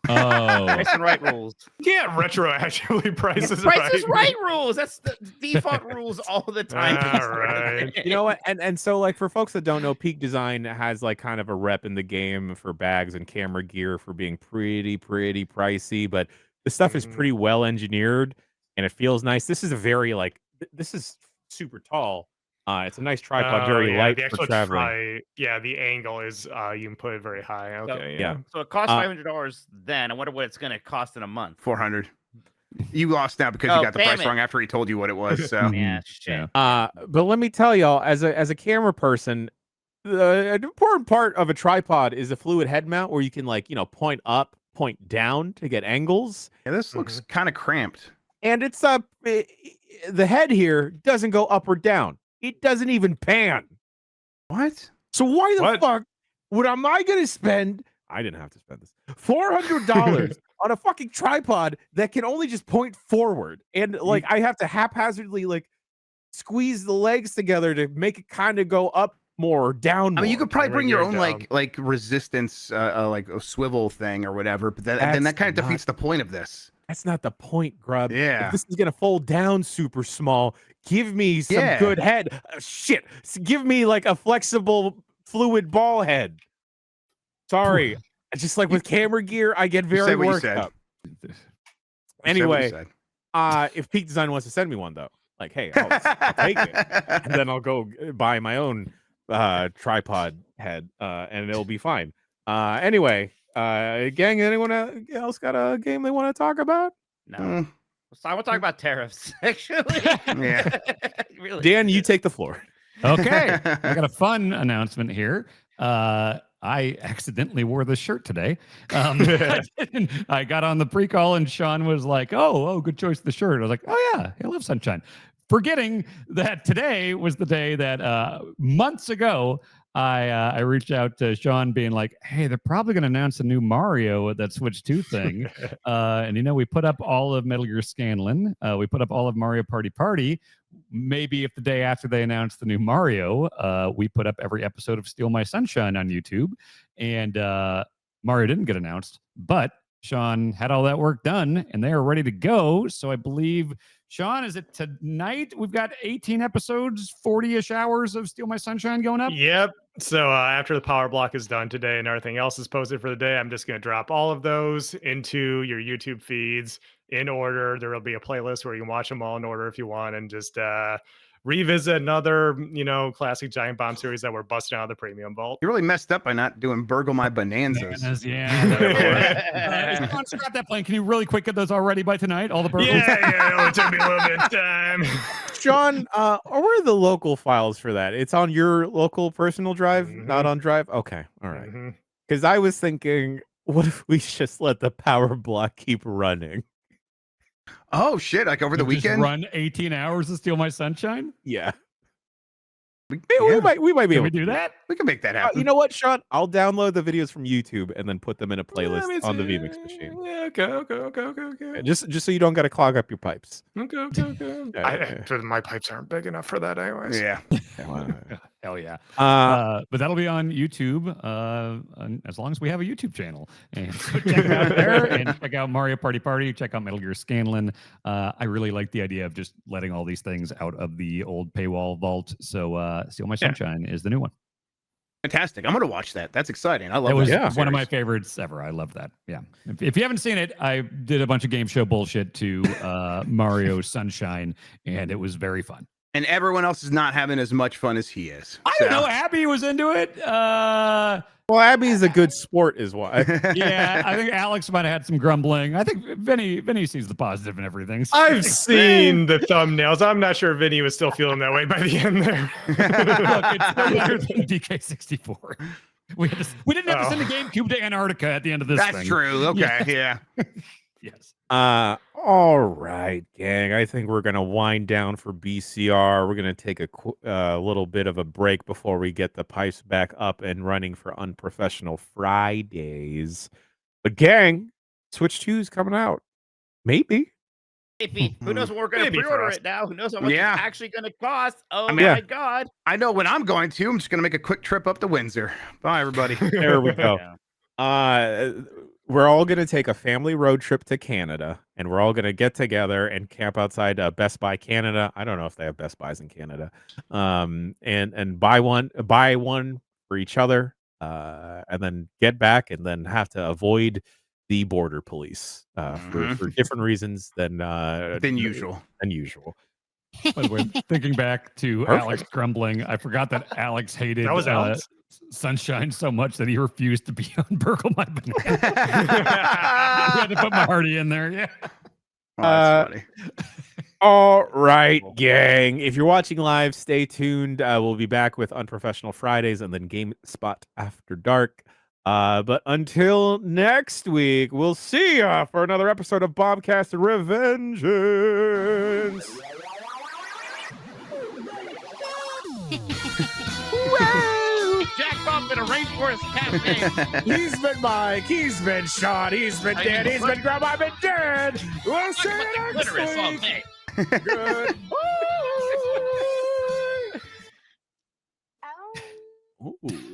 Oh, Price and right rules. You can't retroactively price is Price right. is right rules. That's the default rules all the time. All right. you know what? And so like for folks that don't know, Peak Design has like kind of a rep in the game for bags and camera gear for being pretty pricey, but the stuff is pretty well engineered and it feels nice. This is a very like this is super tall. It's a nice tripod, very light the for actual traveling. the angle is you can put it very high. Okay, yeah. So it cost $500 then. I wonder what it's going to cost in a month. 400. You lost now because Oh, you got the damn price it. wrong after he told you what it was. So Yeah, shit. But let me tell y'all, as a camera person, an important part of a tripod is a fluid head mount where you can point up, point down to get angles. yeah, this looks kind of cramped. And it's the head here doesn't go up or down. It doesn't even pan. What? So why the What? fuck am I gonna spend? I didn't have to spend this $400 on a fucking tripod that can only just point forward, and like I have to haphazardly like squeeze the legs together to make it kind of go up more or down more. I mean, you could probably bring your own down. like resistance, like a swivel thing or whatever, but then That's that kind of not- defeats the point of this. That's not the point, Grub. Yeah. If this is gonna fold down super small, give me some Yeah. good head. Shit. Give me like a flexible fluid ball head. Sorry. Just like with camera gear, I get You very said what you worked said. up. You said what you Anyway, said. if Peak Design wants to send me one though, like, hey, I'll take it. And then I'll go buy my own tripod head, and it'll be fine. Anyway, Gang, anyone else got a game they want to talk about? No. So I want to talk about tariffs, actually. Yeah. Really. Dan, you take the floor. Okay, I got a fun announcement here. I accidentally wore this shirt today. I got on the pre-call and Sean was like, "Oh, good choice of the shirt." I was like, "Oh yeah, I love sunshine." Forgetting that today was the day that months ago I reached out to Sean, being like, "Hey, they're probably going to announce a new Mario that Switch 2 thing," and we put up all of Metal Gear Scanlan, we put up all of Mario Party. Maybe if the day after they announced the new Mario, we put up every episode of Steal My Sunshine on YouTube, and Mario didn't get announced, but Sean had all that work done and they are ready to go. So I believe, Sean, is it tonight? We've got 18 episodes, 40-ish hours of Steal My Sunshine going up. Yep. So after the power block is done today and everything else is posted for the day, I'm just going to drop all of those into your YouTube feeds in order. There will be a playlist where you can watch them all in order if you want, and just revisit another, classic Giant Bomb series that we're busting out of the premium vault. You really messed up by not doing Burgle My Bonanzas. Yeah. Sean, scrap that plan. Can you really quick get those all ready by tonight? All the burgers? Yeah. It took me a little bit of time. Sean, where are the local files for that? It's on your local personal drive, not on Drive? Okay, all right. Because I was thinking, what if we just let the power block keep running? Oh shit! Like over the weekend, run 18 hours to Steal My Sunshine. Yeah, we yeah. might be Can able we to do that? We can make that happen. You know what, Sean? I'll download the videos from YouTube and then put them in a playlist on the VMix machine. Yeah, okay. Just so you don't got to clog up your pipes. Okay. My pipes aren't big enough for that, anyways. Yeah. Hell yeah. But that'll be on YouTube as long as we have a YouTube channel. And so check it out there and check out Mario Party. Check out Metal Gear Scanlan. I really like the idea of just letting all these things out of the old paywall vault. So Steal My Sunshine is the new one. Fantastic. I'm going to watch that. That's exciting. I love it. Was that one of my favorites ever. I love that. Yeah. If you haven't seen it, I did a bunch of game show bullshit to Mario Sunshine, and it was very fun. And everyone else is not having as much fun as he is. I don't know. Abby was into it. Well, Abby's a good sport, is why. Yeah, I think Alex might have had some grumbling. I think Vinny sees the positive in everything. So. I've seen the thumbnails. I'm not sure Vinny was still feeling that way by the end there. Look, it's still better than DK64. We didn't have to send the GameCube to Antarctica at the end of this thing. That's true. Okay, yeah. Yes. All right, gang. I think we're gonna wind down for BCR. We're gonna take a little bit of a break before we get the pipes back up and running for Unprofessional Fridays. But gang, Switch 2 is coming out. Maybe. Who knows when we're going to pre-order it now? Who knows how much it's actually going to cost? Oh my God. I know when I'm going to. I'm just going to make a quick trip up to Windsor. Bye, everybody. There we go. We're all going to take a family road trip to Canada, and we're all going to get together and camp outside Best Buy Canada. I don't know if they have Best Buys in Canada. And buy one for each other, and then get back and then have to avoid the border police for different reasons than usual. By the way, thinking back to Alex grumbling, I forgot that Alex hated Sunshine so much that he refused to be on Burgle My Banana. He had to put Marty in there. Yeah. Oh, that's funny. All right, gang. If you're watching live, stay tuned. We'll be back with Unprofessional Fridays and then GameSpot After Dark. But until next week, we'll see ya for another episode of Bombcast Revengeance. Jack Bump in a rainforest cafe. He's been Mike. He's been Sean. He's been Dan. He's been Grub. I've been Dan. We'll see you next week. Good. Ooh.